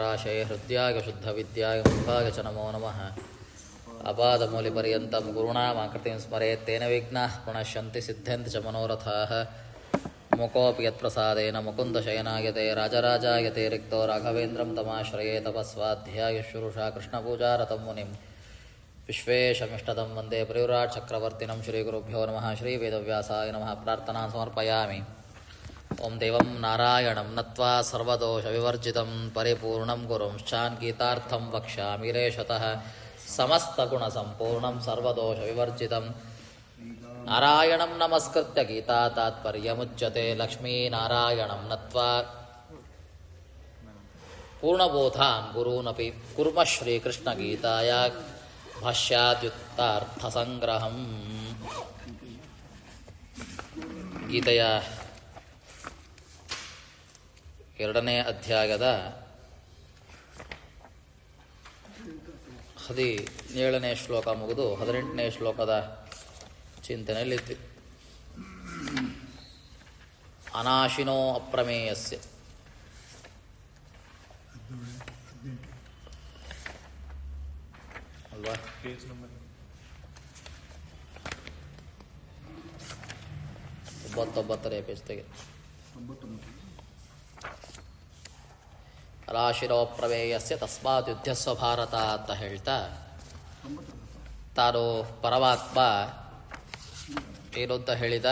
ವಿದ್ಯಾನಾಮन्तರಾಶಯ ಹೃದಯಾಗ ಶುದ್ಧ ವಿದ್ಯಾಗ ಮುಖಾಗ ಚ ನಮೋ ನಮಃ. ಅಪಾದಮೂಲಿಪರ್ಯಂతం ಗುರುಣಾಮಾಕೃತಿಂ ಸ್ಮರೇತ್ ತೇನ ವಿಘ್ನಾಃ ಪ್ರಣಶ್ಯಂತಿ ಸಿದ್ಧ್ಯಂತಿ ಚ ಮನೋರಥಾಃ. ಮುಕೋಪಿ ಯತ್ಪ್ರಸಾದೇನ ಮುಕುಂದಶಯನಾಯತೆ ರಾಜರಾಜಾಯತೆ ರಿಕ್ತೋ ರಾಘವೇಂದ್ರಂ ತಮಾಶ್ರಯೇ ತಪಸ್ವಾಧ್ಯಾಯ ಶುಶ್ರೂಷಾ ಕೃಷ್ಣಪೂಜಾರತಂ ಮುನಿಂ ವಿಶ್ವೇಶಮಿಷ್ಟದಂ ವಂದೇ ಪರಿವ್ರಾಟ್ ಚಕ್ರವರ್ತಿನಂ ಶ್ರೀಗುರುಭ್ಯೋ ನಮಃ. ಶ್ರೀವೇದವ್ಯಾಸಾಯ ನಮಃ. ಪ್ರಾರ್ಥನಾ ಸಮರ್ಪಯಾಮಿ. ಓಂ ದೇವಂ ನಾರಾಯಣಂ ನತ್ವಾ ಸರ್ವದೋಷವಿವರ್ಜಿತಂ ಪರಿಪೂರ್ಣಂ ಗುರುಂಶ್ಚಾನ್ ಗೀತಾರ್ಥಂ ವಕ್ಷ್ಯಾಮಿ ರೇಷತಃ. ಸಮಸ್ತಗುಣಸಂಪೂರ್ಣಂ ಸರ್ವದೋಷವಿವರ್ಜಿತಂ ನಾರಾಯಣಂ ನಮಸ್ಕೃತ್ಯ ಗೀತಾ ತಾತ್ಪರ್ಯಮುಚ್ಯತೆ. ಲಕ್ಷ್ಮೀನಾರಾಯಣಂ ನತ್ವಾ ಪೂರ್ಣಬೋಧಾನ್ ಗುರೂನಪಿ ಕುರ್ಮ ಶ್ರೀಕೃಷ್ಣಗೀತಾಯ ಭಾಷ್ಯಾದ್ಯುಕ್ತಾರ್ಥಸಂಗ್ರಹಂ. ಗೀತೆಯ 2ನೇ ಅಧ್ಯಾಯದ 17ನೇ ಶ್ಲೋಕ ಮುಗಿದು 18ನೇ ಶ್ಲೋಕದ ಚಿಂತನೆಯಲ್ಲಿದ್ವಿ. ಅನಾಶಿನೋ ಅಪ್ರಮೇಯಸ್ಯ ಅಲ್ವಾ? 99ನೇ ಪೇಜ್ ತೆಗೆ. ಅನಾಶಿನೋ ಅಪ್ರಮೇಯಸ್ಯ ತಸ್ಮಾತ್ ಯುದ್ಧಸ್ವ ಭಾರತ ಅಂತ ಹೇಳ್ತಾ ತಾನು ಪರಮಾತ್ಮ ಏನು ಅಂತ ಹೇಳಿದ,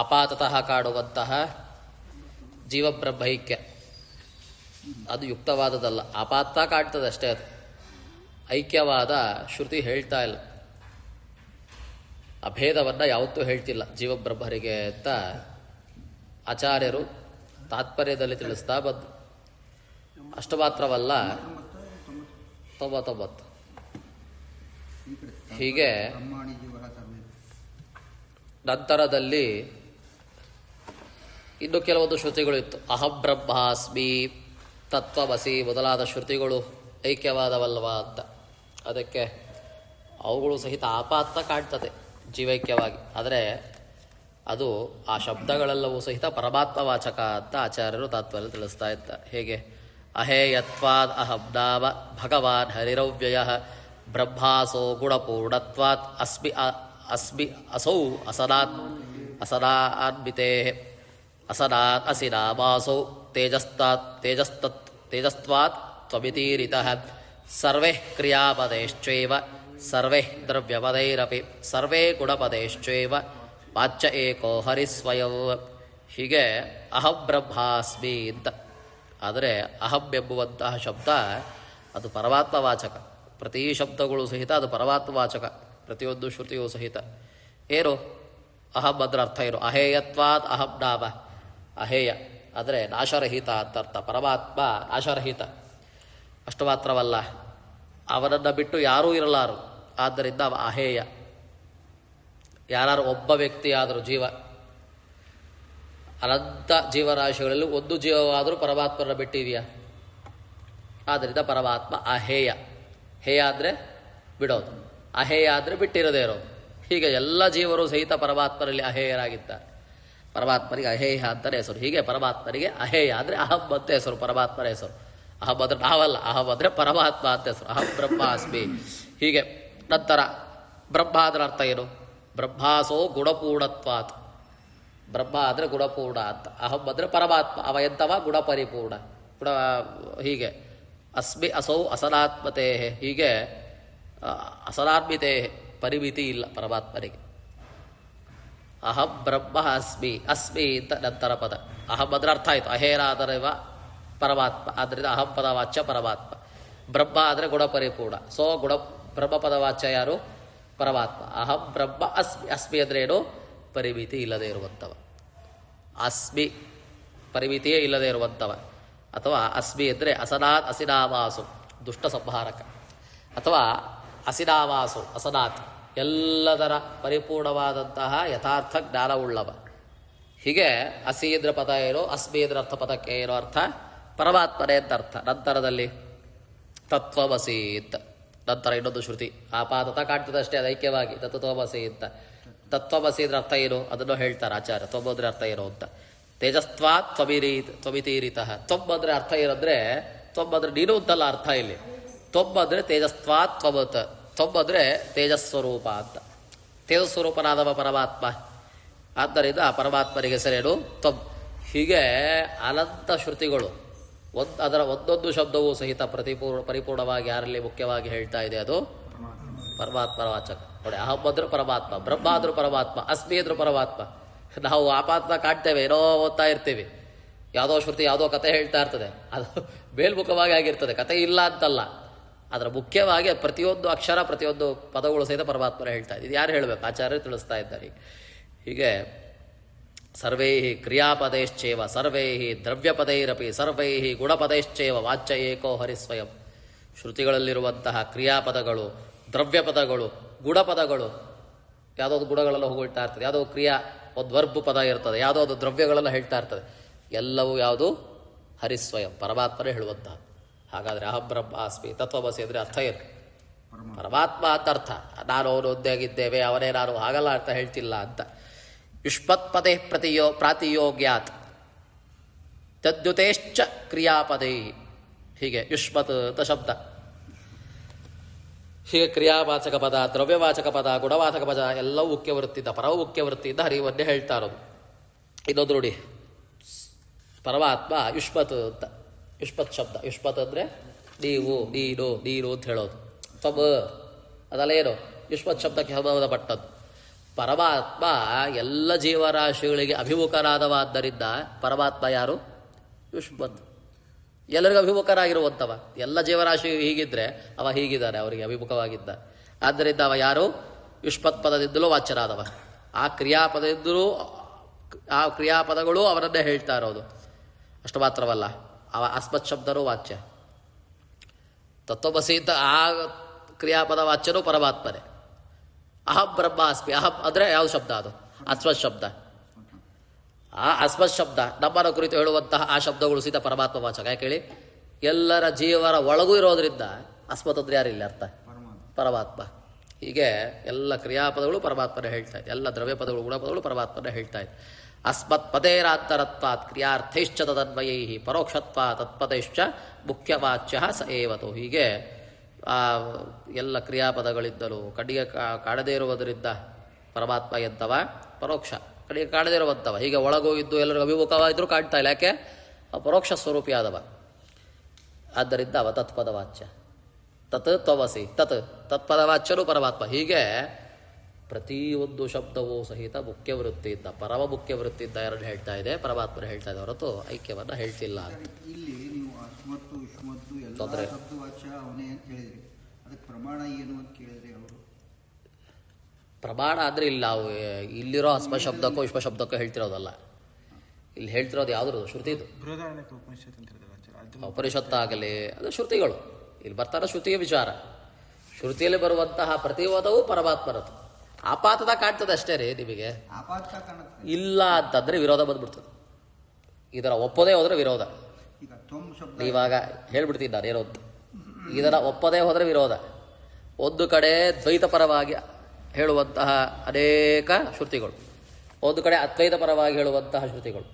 ಆಪಾತತಃ ಕಾಡುವಂತಹ ಜೀವಬ್ರಹ್ಮೈಕ್ಯ ಅದು ಯುಕ್ತವಾದದಲ್ಲ. ಆಪಾತ ಕಾಡ್ತದೆ ಅಷ್ಟೇ, ಅದು ಐಕ್ಯವಾದ ಶ್ರುತಿ ಹೇಳ್ತಾ ಇಲ್ಲ. ಅಭೇದವನ್ನು ಯಾವತ್ತೂ ಹೇಳ್ತಿಲ್ಲ ಜೀವಬ್ರಹ್ಮರಿಗೆ ಅಂತ ಆಚಾರ್ಯರು ತಾತ್ಪರ್ಯದಲ್ಲಿ ತಿಳಿಸ್ತಾ ಬಂದು. ಅಷ್ಟು ಮಾತ್ರವಲ್ಲ, 99 ಹೀಗೆ ನಂತರದಲ್ಲಿ ಇನ್ನು ಕೆಲವೊಂದು ಶ್ರುತಿಗಳು ಇತ್ತು. ಅಹಂ ಬ್ರಹ್ಮಾಸ್ಮಿ, ತತ್ವಮಸಿ ಮೊದಲಾದ ಶ್ರುತಿಗಳು ಐಕ್ಯವಾದವಲ್ವ ಅಂತ. ಅದಕ್ಕೆ ಅವುಗಳು ಸಹಿತ ಆಪಾತ ಕಾಣ್ತದೆ ಜೀವೈಕ್ಯವಾಗಿ. ಆದರೆ ಅದು ಆ ಶಬ್ದಗಳೆಲ್ಲವೂ ಸಹಿತ ಪರಮಾತ್ಮವಾಚಕ ಅಂತ ಆಚಾರ್ಯರು ತಾತ್ಪರ್ಯ ತಿಳಿಸ್ತಾ ಇದ್ದಾರೆ. ಹೇಗೆ? ಅಹೇಯತ್ವಾದ್ ಅಹಂ ನಾಮ ಭಗವಾನ್ ಹರಿರವ್ಯಯ ಬ್ರಹ್ಮಾಸೋ ಗುಣಪೂರ್ಣತ್ವಾತ್ ಅಸ್ಮಿ ಅಸ್ಮಿ ಅಸೌ ಅಸನಾತ್ ಅಸನಾನ್ವಿತೇ ಅಸನಾತ್ ಅಸಿ ನಾಮಾಸೌ ತೇಜಸ್ತ್ವಾತ್ ತ್ವಮಿತೀರಿತಃ ಸರ್ವೇ ಕ್ರಿಯಾಪದೇಶ್ಚೈವ ಸರ್ವೇ ದ್ರವ್ಯಪದೈರಪಿ ಸರ್ವೇ ಗುಣಪದೇಶ್ಚೈವ ವಾಚ್ಯ ಏಕೋ ಹರಿಸ್ವಯಂ. ಹೀಗೆ ಅಹಂ ಬ್ರಹ್ಮಾಸ್ಮಿ ಅಂತ. ಆದರೆ ಅಹಂ ಎಂಬುವಂತಹ ಶಬ್ದ ಅದು ಪರಮಾತ್ಮವಾಚಕ. ಪ್ರತಿ ಶಬ್ದಗಳು ಸಹಿತ ಅದು ಪರಮಾತ್ಮವಾಚಕ, ಪ್ರತಿಯೊಂದು ಶ್ರುತಿಯೂ ಸಹಿತ. ಏನು ಅಹಂ ಅದರ ಅರ್ಥ ಏನು? ಅಹೇಯತ್ವಾದ್ ಅಹಂ ನಾಮ, ಅಹೇಯ ಆದರೆ ನಾಶರಹಿತ ಅಂತ ಅರ್ಥ. ಪರಮಾತ್ಮ ನಾಶರಹಿತ. ಅಷ್ಟು ಮಾತ್ರವಲ್ಲ, ಅವನನ್ನು ಬಿಟ್ಟು ಯಾರೂ ಇರಲಾರು. ಆದ್ದರಿಂದ ಅವ ಅಹೇಯ. ಯಾರು ಒಬ್ಬ ವ್ಯಕ್ತಿಯಾದರೂ ಜೀವ, ಅನಂತ ಜೀವರಾಶಿಗಳಲ್ಲಿ ಒಂದು ಜೀವವಾದರೂ ಪರಮಾತ್ಮನ ಬಿಟ್ಟಿದೆಯಾ? ಆದ್ದರಿಂದ ಪರಮಾತ್ಮ ಅಹೇಯ. ಹೇಯ ಅಂದರೆ ಬಿಡೋದು, ಅಹೇಯ ಅಂದರೆ ಬಿಟ್ಟಿರದೇ ಇರೋದು. ಹೀಗೆ ಎಲ್ಲ ಜೀವರು ಸಹಿತ ಪರಮಾತ್ಮನಲ್ಲಿ ಅಹೇಯರಾಗಿದ್ದಾರೆ. ಪರಮಾತ್ಮನಿಗೆ ಅಹೇಯ ಅಂತಲೇ ಹೆಸರು. ಹೀಗೆ ಪರಮಾತ್ಮನಿಗೆ ಅಹೇಯ ಅಂದರೆ ಅಹಂ ಅಂತ ಹೆಸರು, ಪರಮಾತ್ಮನ ಹೆಸರು. ಅಹಂ ಅಂದರೆ ನಾವಲ್ಲ, ಅಹಂ ಅಂದರೆ ಪರಮಾತ್ಮ ಅಂತ ಹೆಸರು. ಅಹಂ ಬ್ರಹ್ಮಾಸ್ಮಿ. ಹೀಗೆ ನಂತರ ಬ್ರಹ್ಮ ಅದರ ಅರ್ಥ ಏನು? ಬ್ರಹ್ಮಾಸೋ ಗುಣಪೂರ್ಣತ್ವಾತ್. ಬ್ರಹ್ಮ ಅಂದರೆ ಗುಣಪೂರ್ಣ ಅಂತ. ಅಹಂ ಅಂದರೆ ಪರಮಾತ್ಮ, ಅವ ಎಂಥವ? ಗುಣಪರಿಪೂರ್ಣ. ಗುಣ. ಹೀಗೆ ಅಸ್ಮಿ ಅಸೌ ಅಸನಾತ್ಮತೆ. ಹೀಗೆ ಅಸನಾತ್ಮಿತೆ, ಪರಿಮಿತಿ ಇಲ್ಲ ಪರಮಾತ್ಮನಿಗೆ. ಅಹಂ ಬ್ರಹ್ಮ ಅಸ್ಮಿ. ಅಸ್ಮಿ ಅಂತ ನಂತರ ಪದ. ಅಹಂ ಅದರ ಅರ್ಥ ಆಯಿತು, ಅಹೇರಾದರವ ಪರಮಾತ್ಮ. ಆದ್ದರಿಂದ ಅಹಂ ಪದ ವಾಚ್ಯ ಪರಮಾತ್ಮ. ಬ್ರಹ್ಮ ಅಂದರೆ ಗುಣಪರಿಪೂರ್ಣ. ಸೊ ಬ್ರಹ್ಮ ಪದ ವಾಚ್ಯ ಯಾರು? ಪರಮಾತ್ಮ. ಅಹಂ ಬ್ರಹ್ಮ ಅಸ್ಮಿ. ಅಸ್ಮಿ ಅಂದರೆ ಏನು? ಪರಿಮಿತಿ ಇಲ್ಲದೆ ಇರುವಂಥವ. ಅಸ್ಮಿ ಪರಿಮಿತಿಯೇ ಇಲ್ಲದೆ ಇರುವಂಥವ. ಅಥವಾ ಅಸ್ಮಿ ಅಂದರೆ ಅಸನಾತ್ ಅಸಿನಾವಾಸು, ದುಷ್ಟ ಸಂಹಾರಕ. ಅಥವಾ ಅಸಿನಾವಾಸು ಅಸನಾತ್, ಎಲ್ಲದರ ಪರಿಪೂರ್ಣವಾದಂತಹ ಯಥಾರ್ಥ ಜ್ಞಾನವುಳ್ಳವ. ಹೀಗೆ ಅಸೀದ್ರ ಪದ ಏನು, ಅಸ್ಮೀದ್ರ ಅರ್ಥ ಪದಕ್ಕೆ ಏನೋ ಅರ್ಥ? ಪರಮಾತ್ಮನೇ ಅಂತ ಅರ್ಥ. ನಂತರದಲ್ಲಿ ತತ್ವಮಸಿ ಅಂತ ನಂತರ ಇನ್ನೊಂದು ಶ್ರುತಿ ಆಪಾದತ ಕಾಣ್ತದೆ ಅಷ್ಟೇ, ಅದು ಐಕ್ಯವಾಗಿ ತತ್ವಮಸಿ ಅಂತ. ತತ್ವಮಸಿ ಇದ್ರ ಅರ್ಥ ಏನು ಅದನ್ನು ಹೇಳ್ತಾರೆ ಆಚಾರ್ಯ. ತ್ವಮಂದ್ರೆ ಅರ್ಥ ಏನು ಅಂತ. ತೇಜಸ್ತ್ವಾತ್ ತ್ವಮಿತೀರಿತಃ. ತ್ವಮ್ ಅಂದರೆ ಅರ್ಥ ಏನಂದರೆ ತ್ವಬ್ಬಂದ್ರೆ ನೀನು ಅಂತಲ್ಲ ಅರ್ಥ ಇಲ್ಲಿ. ತ್ವಬ್ಬಂದ್ರೆ ತೇಜಸ್ತ್ವಾ ತ್ವಬತ್, ತ್ವಬ್ಬಂದ್ರೆ ತೇಜಸ್ವರೂಪ ಅಂತ. ತೇಜಸ್ವರೂಪನಾದವ ಪರಮಾತ್ಮ. ಆದ್ದರಿಂದ ಆ ಪರಮಾತ್ಮನಿಗೆ ಹೆಸರೇನು ತ್ವಬ್. ಹೀಗೆ ಅನಂತ ಶ್ರುತಿಗಳು ಅದರ ಒಂದೊಂದು ಶಬ್ದವೂ ಸಹಿತ ಪರಿಪೂರ್ಣವಾಗಿ ಯಾರಲ್ಲಿ ಮುಖ್ಯವಾಗಿ ಹೇಳ್ತಾ ಇದೆ ಅದು ಪರಮಾತ್ಮನ ವಾಚಕ. ನೋಡಿ, ಅಹಂ ಅಂದ್ರೂ ಪರಮಾತ್ಮ, ಬ್ರಹ್ಮ ಆದ್ರೂ ಪರಮಾತ್ಮ, ಅಸ್ಮಿ ಅಂದ್ರೂ ಪರಮಾತ್ಮ. ನಾವು ಆಪಾತ್ಮ ಕಾಣ್ತೇವೆ, ಏನೋ ಓದ್ತಾ ಇರ್ತೀವಿ, ಯಾವುದೋ ಶ್ರುತಿ ಯಾವುದೋ ಕತೆ ಹೇಳ್ತಾ ಇರ್ತದೆ, ಅದು ಮೇಲ್ಮುಖವಾಗಿ ಆಗಿರ್ತದೆ, ಕತೆ ಇಲ್ಲ ಅಂತಲ್ಲ. ಅದರ ಮುಖ್ಯವಾಗಿ ಪ್ರತಿಯೊಂದು ಅಕ್ಷರ ಪ್ರತಿಯೊಂದು ಪದಗಳು ಸಹಿತ ಪರಮಾತ್ಮನ ಹೇಳ್ತಾ ಇದೆ. ಇದು ಯಾರು ಹೇಳಬೇಕು? ಆಚಾರ್ಯರು ತಿಳಿಸ್ತಾ ಇದ್ದಾರೆ. ಹೀಗೆ ಸರ್ವೈ ಕ್ರಿಯಾಪದೈಶ್ಚೇವ ಸರ್ವೈ ದ್ರವ್ಯಪದೈರಪಿ ಸರ್ವೈ ಗುಣಪದೈಶ್ಚೇವ ವಾಚ್ಯ ಏಕೋ ಹರಿಸ್ವಯಂ. ಶ್ರುತಿಗಳಲ್ಲಿರುವಂತಹ ಕ್ರಿಯಾಪದಗಳು, ದ್ರವ್ಯಪದಗಳು, ಗುಣಪದಗಳು, ಯಾವುದಾದ್ರು ಗುಣಗಳೆಲ್ಲ ಹೋಗ್ತಾ ಇರ್ತದೆ, ಯಾವುದೋ ಕ್ರಿಯಾ ಒಂದು ವರ್ಬ್ ಪದ ಇರ್ತದೆ, ಯಾವುದಾದ್ರು ದ್ರವ್ಯಗಳೆಲ್ಲ ಹೇಳ್ತಾ ಇರ್ತದೆ, ಎಲ್ಲವೂ ಯಾವುದು ಹರಿಸ್ವಯಂ, ಪರಮಾತ್ಮನೇ ಹೇಳುವಂತಹ. ಹಾಗಾದರೆ ಅಹಂ ಬ್ರಹ್ಮಾಸ್ಮಿ ತತ್ವಮಸಿ ಅಂದರೆ ಅರ್ಥ ಏನು? ಪರಮಾತ್ಮ ಅಂತ ಅರ್ಥ. ನಾನು ಅವನು ಒಂದೇ ಆಗಿದ್ದೇವೆ, ಅವನೇ ನಾನು, ಹಾಗಲ್ಲ ಅರ್ಥ ಹೇಳ್ತಿಲ್ಲ ಅಂತ. ಯುಷ್ಮತ್ಪದೇ ಪ್ರಾತಿಯೋಗ್ಯಾತ್ ತದ್ಯುತೇಶ್ಚ ಕ್ರಿಯಾಪದೈ. ಹೀಗೆ ಯುಷ್ಮತ್ ಅಂತ ಶಬ್ದ, ಹೀಗೆ ಕ್ರಿಯಾವಾಚಕ ಪದ, ದ್ರವ್ಯವಾಚಕ ಪದ, ಗುಣವಾಚಕ ಪದ ಎಲ್ಲವೂ ಮುಖ್ಯ ವೃತ್ತಿಯಿಂದ, ಪರವ ಮುಖ್ಯ ವೃತ್ತಿಯಿಂದ ಹರಿವನ್ನೇ ಹೇಳ್ತಾ ಇರೋದು. ಇನ್ನೊಂದು ನೋಡಿ, ಪರಮಾತ್ಮ ಯುಷ್ಮತ್ ಅಂತ. ಯುಷ್ಮತ್ ಶಬ್ದ, ಯುಷ್ಮತ್ ಅಂದರೆ ನೀವು, ನೀನು, ನೀನು ಅಂತ ಹೇಳೋದು. ತ್ವಮ್ ಅದಲ್ಲ ಏನು, ಯುಷ್ಮತ್ ಶಬ್ದಕ್ಕೆ ಸಂಬಂಧಪಟ್ಟದ್ದು. ಪರಮಾತ್ಮ ಎಲ್ಲ ಜೀವರಾಶಿಗಳಿಗೆ ಅಭಿಮುಖನಾದವಾದ್ದರಿಂದ ಪರಮಾತ್ಮ ಯಾರು? ಯುಷ್ಮತ್. ಎಲ್ಲರಿಗೂ ಅಭಿಮುಖರಾಗಿರುವಂಥವ. ಎಲ್ಲ ಜೀವರಾಶಿ ಹೀಗಿದ್ರೆ ಅವ ಹೀಗಿದ್ದಾನೆ, ಅವರಿಗೆ ಅಭಿಮುಖವಾಗಿದ್ದ. ಆದ್ದರಿಂದ ಅವ ಯಾರು? ಯುಷ್ಮತ್ ಪದದಿಂದಲೂ ವಾಚ್ಯನಾದವ. ಆ ಕ್ರಿಯಾಪದದಿಂದಲೂ ಆ ಕ್ರಿಯಾಪದಗಳು ಅವರನ್ನೇ ಹೇಳ್ತಾ ಇರೋದು. ಅಷ್ಟು ಮಾತ್ರವಲ್ಲ, ಅವ ಅಸ್ಮತ್ ಶಬ್ದನೂ ವಾಚ್ಯ. ತತ್ವಮಸಿ ಅಂತ ಆ ಕ್ರಿಯಾಪದ ವಾಚ್ಯನೂ ಪರಮಾತ್ಮನೇ. ಅಹಂ ಬ್ರಹ್ಮಾಸ್ಮಿ, ಅಹಂ ಅಂದರೆ ಯಾವ ಶಬ್ದ? ಅದು ಅಸ್ಮತ್ ಶಬ್ದ. ಆ ಅಸ್ಮತ್ ಶಬ್ದ ನಮ್ಮನ್ನು ಕುರಿತು ಹೇಳುವಂತಹ ಆ ಶಬ್ದಗಳು ಸಹಿತ ಪರಮಾತ್ಮ ವಾಚಕ. ಯಾಕೆ ಹೇಳಿ? ಎಲ್ಲರ ಜೀವನ ಒಳಗೂ ಇರೋದ್ರಿಂದ ಅಸ್ಮತ್ ಅಂದರೆ ಯಾರಿಲ್ಲ ಅರ್ಥ? ಪರಮಾತ್ಮ. ಹೀಗೆ ಎಲ್ಲ ಕ್ರಿಯಾಪದಗಳು ಪರಮಾತ್ಮನೇ ಹೇಳ್ತಾ ಇದೆ, ಎಲ್ಲ ದ್ರವ್ಯ ಪದಗಳು ಗುಣಪದಗಳು ಪರಮಾತ್ಮನೇ ಹೇಳ್ತಾ ಇದೆ. ಅಸ್ಮತ್ ಪದೇರಾಂತರತ್ವಾತ್ ಕ್ರಿಯಾರ್ಥೈಶ್ಚ ತದನ್ವಯೈ ಪರೋಕ್ಷತ್ವ ತತ್ಪದೈಶ್ಚ ಮುಖ್ಯವಾಚ್ಯ ಸ ಏವತು. ಹೀಗೆ ಎಲ್ಲ ಕ್ರಿಯಾಪದಗಳಿದ್ದಲು ಕಡೆಗೆ ಕಾಣದೇ ಇರುವುದರಿಂದ ಪರಮಾತ್ಮ ಎಂತವ ಪರೋಕ್ಷ, ಕಡೆಗೆ ಕಾಣದೇ ಇರುವಂಥವ. ಹೀಗೆ ಒಳಗೂ ಇದ್ದು ಎಲ್ಲರಿಗೂ ಅಭಿಮುಖವಾಗಿದ್ದರೂ ಕಾಣ್ತಾ ಇಲ್ಲ. ಯಾಕೆ? ಪರೋಕ್ಷ ಸ್ವರೂಪಿಯಾದವ. ಆದ್ದರಿಂದ ಅವ ತತ್ಪದವಾಚ್ಯ. ತತ್ ತ್ವಮಸಿ ತತ್ ತತ್ಪದವಾಚ್ಯನು ಪರಮಾತ್ಮ. ಹೀಗೆ ಪ್ರತಿಯೊಂದು ಶಬ್ದವೂ ಸಹಿತ ಮುಖ್ಯ ವೃತ್ತಿಯಿಂದ, ಪರಮ ಮುಖ್ಯ ವೃತ್ತಿಯಿಂದ ಯಾರನ್ನು ಹೇಳ್ತಾ ಇದೆ? ಪರಮಾತ್ಮನ ಹೇಳ್ತಾ ಇದೆ, ಹೊರತು ಐಕ್ಯವನ್ನು ಹೇಳ್ತಿಲ್ಲ. ಇಲ್ಲಿ ನೀವು ಅಸ್ಮತ್ತು ಯುಷ್ಮತ್ತು ಎಲ್ಲ ಶಬ್ದವಾಚ್ಯ ಅವನೇ ಅಂತ ಹೇಳಿದ್ರಿ, ಅದಕ್ಕೆ ಪ್ರಮಾಣ ಏನು ಅಂತ ಕೇಳಿದ್ರಿ ಅವರು? ಪ್ರಮಾಣ ಅಂದರೆ ಇಲ್ಲ, ಅವು ಇಲ್ಲಿರೋ ಅಸ್ಮ ಶಬ್ದಕ್ಕೂ ವಿಶ್ವ ಶಬ್ದಕ್ಕೂ ಹೇಳ್ತಿರೋದಲ್ಲ. ಇಲ್ಲಿ ಹೇಳ್ತಿರೋದು ಯಾವುದ್ರು? ಶ್ರುತಿದು. ಉಪನಿಷತ್ತಾಗಲಿ ಅದು ಶ್ರುತಿಗಳು. ಇಲ್ಲಿ ಬರ್ತಾರ ಶ್ರುತಿಯ ವಿಚಾರ. ಶ್ರುತಿಯಲ್ಲಿ ಬರುವಂತಹ ಪ್ರತಿವಾದವೂ ಪರಮಾತ್ಮರದು. ಆಪಾತದ ಕಾಣ್ತದೆ ಅಷ್ಟೇ ರೀ ನಿಮಗೆ. ಇಲ್ಲ ಅಂತಂದ್ರೆ ವಿರೋಧ ಬಂದ್ಬಿಡ್ತದೆ. ಇದರ ಒಪ್ಪದೇ ಹೋದ್ರೆ ವಿರೋಧ. ಇವಾಗ ಹೇಳ್ಬಿಡ್ತೀನಿ ನಾನು ಏನೋ ಅಂತ. ಇದರ ಒಪ್ಪದೇ ಹೋದರೆ ವಿರೋಧ. ಒಂದು ಕಡೆ ದ್ವೈತ ಪರವಾಗಿ ಹೇಳುವಂತಹ ಅನೇಕ ಶ್ರುತಿಗಳು, ಒಂದು ಕಡೆ ಅದ್ವೈತ ಪರವಾಗಿ ಹೇಳುವಂತಹ ಶ್ರುತಿಗಳು.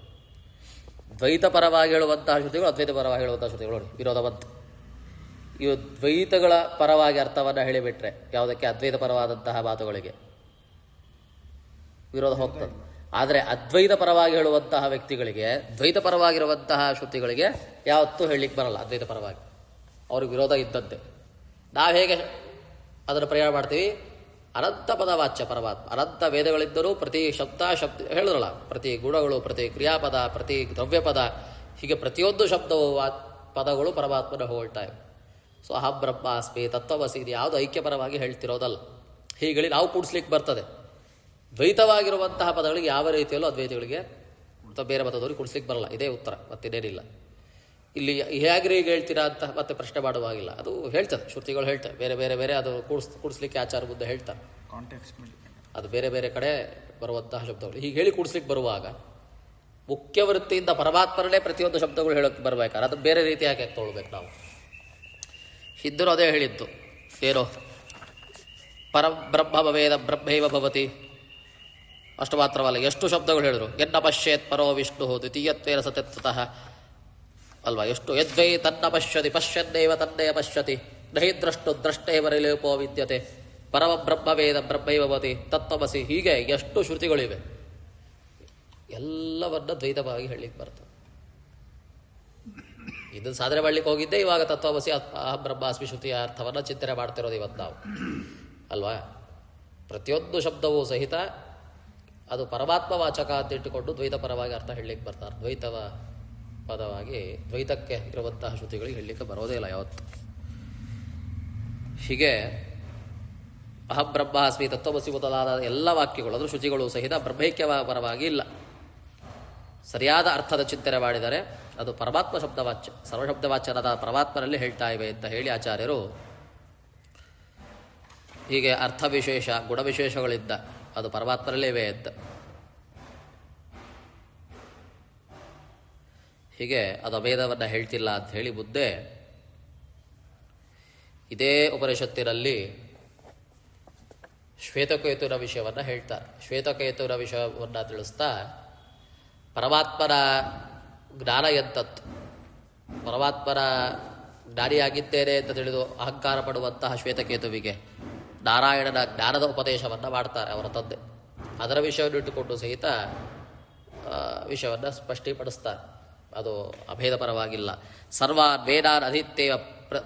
ದ್ವೈತ ಪರವಾಗಿ ಹೇಳುವಂತಹ ಶ್ರುತಿಗಳು, ಅದ್ವೈತ ಪರವಾಗಿ ಹೇಳುವಂತಹ ಶ್ರುತಿಗಳು ನೋಡಿ ವಿರೋಧ ಬಂತು. ಇವು ದ್ವೈತಗಳ ಪರವಾಗಿ ಅರ್ಥವನ್ನು ಹೇಳಿಬಿಟ್ರೆ ಯಾವುದಕ್ಕೆ? ಅದ್ವೈತ ಪರವಾದಂತಹ ಮಾತುಗಳಿಗೆ ವಿರೋಧ ಹೋಗ್ತದೆ. ಆದರೆ ಅದ್ವೈತ ಪರವಾಗಿ ಹೇಳುವಂತಹ ವ್ಯಕ್ತಿಗಳಿಗೆ, ದ್ವೈತ ಪರವಾಗಿರುವಂತಹ ಶ್ರುತಿಗಳಿಗೆ ಯಾವತ್ತೂ ಹೇಳಲಿಕ್ಕೆ ಬರಲ್ಲ. ಅದ್ವೈತ ಪರವಾಗಿ ಅವ್ರಿಗೆ ವಿರೋಧ ಇದ್ದಂತೆ. ನಾವು ಹೇಗೆ ಅದನ್ನು ಪ್ರಯಾಣ ಮಾಡ್ತೀವಿ? ಅನಂತ ಪದವಾಚ್ಯ ಪರಮಾತ್ಮ. ಅನಂತ ವೇದಗಳಿದ್ದರೂ ಪ್ರತಿ ಶಬ್ದ ಹೇಳಿದ್ರಲ್ಲ, ಪ್ರತಿ ಗುಣಗಳು, ಪ್ರತಿ ಕ್ರಿಯಾಪದ, ಪ್ರತಿ ದ್ರವ್ಯಪದ, ಹೀಗೆ ಪ್ರತಿಯೊಂದು ಶಬ್ದವು ಪದಗಳು ಪರಮಾತ್ಮನ ಹೊಗಳ್ತಾ ಇವೆ. ಸೊ ಅಹಂ ಬ್ರಹ್ಮಾಸ್ಮಿ ತತ್ವಮಸಿ ಇದು ಯಾವುದು ಐಕ್ಯಪರವಾಗಿ ಹೇಳ್ತಿರೋದಲ್ಲ. ಹೀಗೆ ನಾವು ಕೂಡಿಸ್ಲಿಕ್ಕೆ ಬರ್ತದೆ. ದ್ವೈತವಾಗಿರುವಂತಹ ಪದಗಳಿಗೆ ಯಾವ ರೀತಿಯಲ್ಲೂ ಅದ್ವೈತಗಳಿಗೆ ಅಥವಾ ಬೇರೆ ಮತದವ್ರಿಗೆ ಕೂಡಿಸ್ಲಿಕ್ಕೆ ಬರಲ್ಲ. ಇದೇ ಉತ್ತರ, ಮತ್ತಿನ್ನೇನಿಲ್ಲ. ಇಲ್ಲಿ ಹೇಗ್ರಿ ಈಗ ಹೇಳ್ತೀರಾ ಅಂತ ಮತ್ತೆ ಪ್ರಶ್ನೆ ಮಾಡುವಾಗಿಲ್ಲ. ಅದು ಹೇಳ್ತದೆ, ಶ್ರುತಿಗಳು ಹೇಳ್ತವೆ ಬೇರೆ ಬೇರೆ ಬೇರೆ. ಅದು ಕೂಡಿಸ್ಲಿಕ್ಕೆ ಆಚಾರ ಬುದ್ಧ ಹೇಳ್ತಾರೆ. ಅದು ಬೇರೆ ಬೇರೆ ಕಡೆ ಬರುವಂತಹ ಶಬ್ದಗಳು ಹೀಗೆ ಹೇಳಿ ಕೂಡಿಸ್ಲಿಕ್ಕೆ ಬರುವಾಗ ಮುಖ್ಯ ವೃತ್ತಿಯಿಂದ ಪರಮಾತ್ಮರಲ್ಲೇ ಪ್ರತಿಯೊಂದು ಶಬ್ದಗಳು ಹೇಳೋಕ್ಕೆ ಬರಬೇಕಾದ್ರೆ ಅದು ಬೇರೆ ರೀತಿಯಾಗಿ ತೊಗೊಳ್ಬೇಕು ನಾವು. ಹಿಂದೂ ಅದೇ ಹೇಳಿದ್ದು, ಏನೋ ಪರಬ್ರಹ್ಮ ವೇದ ಬ್ರಹ್ಮೈವ ಭವತಿ. ಅಷ್ಟು ಮಾತ್ರವಲ್ಲ, ಎಷ್ಟು ಶಬ್ದಗಳು ಹೇಳಿದ್ರು. ಎನ್ನ ಪಶ್ಯೇತ್ ಪರೋ ವಿಷ್ಣು ದ್ವಿತೀಯತ್ವೇನ ಸತ್ಯತಃ ಅಲ್ವಾ? ಎಷ್ಟು ಯದ್ವೈ ತನ್ನ ಪಶ್ಯತಿ ಪಶ್ಯನ್ನೇವ ತನ್ನೇ ಪಶ್ಯತಿ ನಹಿ ದ್ರಷ್ಟು ದ್ರಷ್ಟೇವ ನಿಲೇಪೋ ವಿದ್ಯತೆ ಪರಮ ಬ್ರಹ್ಮವೇದ ಬ್ರಹ್ಮೈವ ಭವತಿ ತತ್ವಮಸಿ. ಹೀಗೆ ಎಷ್ಟು ಶ್ರುತಿಗಳಿವೆ. ಎಲ್ಲವನ್ನ ದ್ವೈತವಾಗಿ ಹೇಳಲಿಕ್ಕೆ ಬರ್ತದೆ. ಇದನ್ನು ಸಾಧನೆ ಮಾಡಲಿಕ್ಕೆ ಹೋಗಿದ್ದೆ ಇವಾಗ ತತ್ವಮಸಿ ಬ್ರಹ್ಮಾಸ್ಮಿ ಶ್ರುತಿಯ ಅರ್ಥವನ್ನು ಚಿಂತನೆ ಮಾಡ್ತಿರೋದು ಇವತ್ತು ನಾವು, ಅಲ್ವಾ? ಪ್ರತಿಯೊಂದು ಶಬ್ದವೂ ಸಹಿತ ಅದು ಪರಮಾತ್ಮ ವಾಚಕ ಅಂತ ಇಟ್ಟುಕೊಂಡು ದ್ವೈತ ಪರವಾಗಿ ಅರ್ಥ ಹೇಳಲಿಕ್ಕೆ ಬರ್ತಾರೆ. ದ್ವೈತವ ಪದವಾಗಿ ದ್ವೈತಕ್ಕೆ ಇರುವಂತಹ ಶ್ರುತಿಗಳಿಗೆ ಹೇಳಲಿಕ್ಕೆ ಬರೋದೇ ಇಲ್ಲ ಯಾವತ್ತು. ಹೀಗೆ ಅಹಂ ಬ್ರಹ್ಮಾಸ್ಮಿ ತತ್ವಮಸಿ ಮೊದಲಾದ ಎಲ್ಲ ವಾಕ್ಯಗಳು ಅದರ ಶುಚಿಗಳು ಸಹಿತ ಬ್ರಹ್ಮೈಕ್ಯ ಪರವಾಗಿ ಇಲ್ಲ. ಸರಿಯಾದ ಅರ್ಥದ ಚಿಂತನೆ ಮಾಡಿದರೆ ಅದು ಪರಮಾತ್ಮ ಶಬ್ದವಾಚ್ಯ, ಸರ್ವಶಬ್ದವಾಚ್ಯನಾದ ಪರಮಾತ್ಮನಲ್ಲಿ ಹೇಳ್ತಾ ಇವೆ ಅಂತ ಹೇಳಿ ಆಚಾರ್ಯರು ಹೀಗೆ ಅರ್ಥವಿಶೇಷ ಗುಣವಿಶೇಷಗಳಿದ್ದ ಅದು ಪರಮಾತ್ಮನಲ್ಲೇ ಇವೆ ಅಂತ. ಹೀಗೆ ಅದು ಅಭೇದವನ್ನು ಹೇಳ್ತಿಲ್ಲ ಅಂತ ಹೇಳಿ ಬುದ್ಧೆ ಇದೇ ಉಪನಿಷತ್ತಿನಲ್ಲಿ ಶ್ವೇತಕೇತುವಿನ ವಿಷಯವನ್ನು ಹೇಳ್ತಾರೆ. ಶ್ವೇತಕೇತುವಿನ ವಿಷಯವನ್ನು ತಿಳಿಸ್ತಾ ಪರಮಾತ್ಮನ ಜ್ಞಾನ ಎಂತತ್ತು, ಪರಮಾತ್ಮನ ಜ್ಞಾನಿಯಾಗಿದ್ದೇನೆ ಅಂತ ತಿಳಿದು ಅಹಂಕಾರ ಪಡುವಂತಹ ಶ್ವೇತಕೇತುವಿಗೆ ನಾರಾಯಣನ ಜ್ಞಾನದ ಉಪದೇಶವನ್ನು ಮಾಡ್ತಾರೆ ಅವರ ತಂದೆ. ಅದರ ವಿಷಯವನ್ನು ಇಟ್ಟುಕೊಂಡು ಸಹಿತ ವಿಷಯವನ್ನು ಸ್ಪಷ್ಟೀಪಡಿಸ್ತಾರೆ. ಅದು ಅಭೇದ ಪರವಾಗಿಲ್ಲ. ಸರ್ವಾನ್ ವೇದಾನ್ ಅಧೀತ್ಯೇವ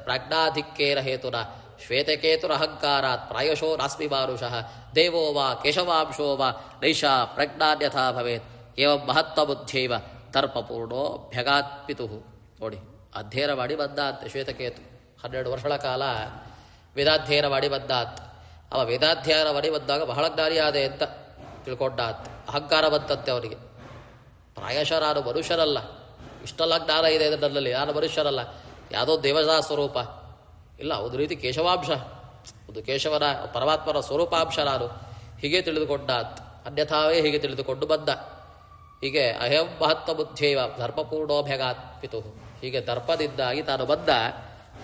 ಪ್ರಾಜ್ಞಾಧಿಕ್ಯೇನ ಹೇತುನ ಶ್ವೇತಕೇತುರ ಅಹಂಕಾರಾತ್ ಪ್ರಾಯಶೋ ನಾಸ್ಮಿ ಮಾನುಷಃ ದೇವೋ ವಾ ಕೇಶವಾಂಶೋ ವಾ ನೈಷಾ ಪ್ರಜ್ಞಾನ್ಯಥಾ ಭವೇತ್ ಏವಂ ಮಹತ್ವ ಬುದ್ಧೈವ ದರ್ಪಪೂರ್ಣೋ ಭ್ಯಗಾತ್ಪಿತು. ನೋಡಿ, ಅಧ್ಯಯನ ಮಾಡಿ ಬಂದಾತ್ ಶ್ವೇತಕೇತು 12 ವರ್ಷಗಳ ಕಾಲ ವೇದಾಧ್ಯಯನ ಮಾಡಿ ಬಂದಾತ್. ಅವ ವೇದಾಧ್ಯಯನ ಮಾಡಿ ಬಂದಾಗ ಬಹಳ ಜ್ಞಾನಿಯಾದೆ ಅಂತ ತಿಳ್ಕೊಂಡಾತ್. ಅಹಂಕಾರ ಬಂತಂತೆ ಅವನಿಗೆ. ಪ್ರಾಯಶಃ ನಾನು ಮನುಷ್ಯರಲ್ಲ, ಇಷ್ಟೆಲ್ಲ ಜ್ಞಾನ ಇದೆ ನನ್ನಲ್ಲಿ, ನಾನು ಮನುಷ್ಯರಲ್ಲ, ಯಾವುದೋ ದೇವತಾ ಸ್ವರೂಪ ಇಲ್ಲ, ಒಂದು ರೀತಿ ಕೇಶವಾಂಶ, ಒಂದು ಕೇಶವನ ಪರಮಾತ್ಮನ ಸ್ವರೂಪಾಂಶ ನಾನು, ಹೀಗೆ ತಿಳಿದುಕೊಂಡಾತ್. ಅನ್ಯಥಾವೇ ಹೀಗೆ ತಿಳಿದುಕೊಂಡು ಬಂದ. ಹೀಗೆ ಅಹಂ ಮಹತ್ವ ಬುದ್ಧೇವ ಧರ್ಮಪೂರ್ಣೋಭ್ಯಗಾತ್ ಪಿತು. ಹೀಗೆ ದರ್ಪದಿಂದಾಗಿ ತಾನು ಬಂದ.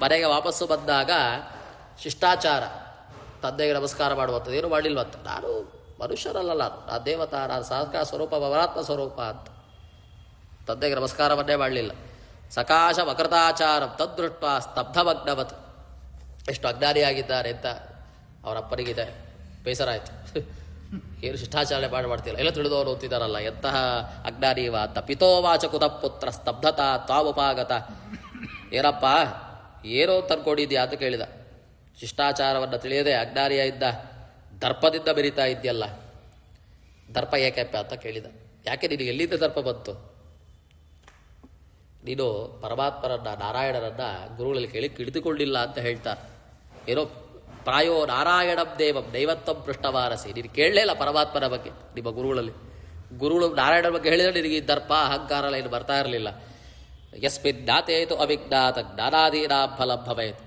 ಮನೆಗೆ ವಾಪಸ್ಸು ಬಂದಾಗ ಶಿಷ್ಟಾಚಾರ, ತಂದೆಗೆ ನಮಸ್ಕಾರ ಮಾಡುವಂಥದ್ದು ಏನು ಮಾಡಲಿಲ್ವಂತ. ನಾನು ಮನುಷ್ಯರಲ್ಲ, ನಾನು ದೇವತಾ, ನಾನು ಸಾಕಾರ ಸ್ವರೂಪ ಪರಮಾತ್ಮ ಸ್ವರೂಪ ಅಂತ ತಂದೆಗೆ ನಮಸ್ಕಾರವನ್ನೇ ಮಾಡಲಿಲ್ಲ. ಸಕಾಶ ವಕೃತಾಚಾರ ತದ್ದೃಷ್ಟ ಸ್ತಬ್ಧಮಗ್ನವತ್. ಎಷ್ಟು ಅಜ್ಞಾನಿಯಾಗಿದ್ದಾರೆ ಅಂತ ಅವರಪ್ಪನಿಗಿದೆ ಬೇಸರ ಆಯಿತು. ಏನು ಶಿಷ್ಟಾಚಾರಣೆ ಮಾಡ್ತಿಲ್ಲ, ಎಲ್ಲ ತಿಳಿದವರು ಓದ್ತಿದ್ದಾರಲ್ಲ, ಎಂತಹ ಅಜ್ಞಾನೀವ ಅಂತ. ಪಿತೋವಾಚ ಕುತಃ ಪುತ್ರ ಸ್ತಬ್ಧತಾ ತ್ವಾವುಪಾಗತ. ಏನಪ್ಪ ಏನೋ ತಂದ್ಕೊಂಡಿದ್ಯಾ ಅಂತ ಕೇಳಿದ. ಶಿಷ್ಟಾಚಾರವನ್ನು ತಿಳಿಯದೆ ಅಜ್ಞಾನಿಯ ಇದ್ದ, ದರ್ಪದಿಂದ ಬೆರೀತಾ ಇದೆಯಲ್ಲ, ದರ್ಪ ಏಕಪ್ಪ ಅಂತ ಕೇಳಿದ. ಯಾಕೆ ನಿನಗೆ ಎಲ್ಲಿಂದ ದರ್ಪ ಬಂತು? ನೀನು ಪರಮಾತ್ಮರನ್ನ ನಾರಾಯಣರನ್ನ ಗುರುಗಳಲ್ಲಿ ಕೇಳಿ ತಿಳಿದುಕೊಳ್ಳಿಲ್ಲ ಅಂತ ಹೇಳ್ತಾರೆ. ಏನೋ ಪ್ರಾಯೋ ನಾರಾಯಣಂ ದೇವಂ ದೈವತ್ವಂ ಪೃಷ್ಠವಾರಸಿ. ನೀನು ಕೇಳಲೇ ಇಲ್ಲ ಪರಮಾತ್ಮನ ಬಗ್ಗೆ ನಿಮ್ಮ ಗುರುಗಳು ನಾರಾಯಣನ ಬಗ್ಗೆ ಹೇಳಿದರೆ ನಿನಗೆ ಈ ದರ್ಪ ಅಹಂಕಾರ ಏನು ಬರ್ತಾ ಇರಲಿಲ್ಲ. ಯಸ್ಮಿನ್ ಜ್ಞಾತೇತು ಅವಿಜ್ಞಾತ ಜ್ಞಾನಾದೀನಾಂ ಫಲಂ ಭವೇತ್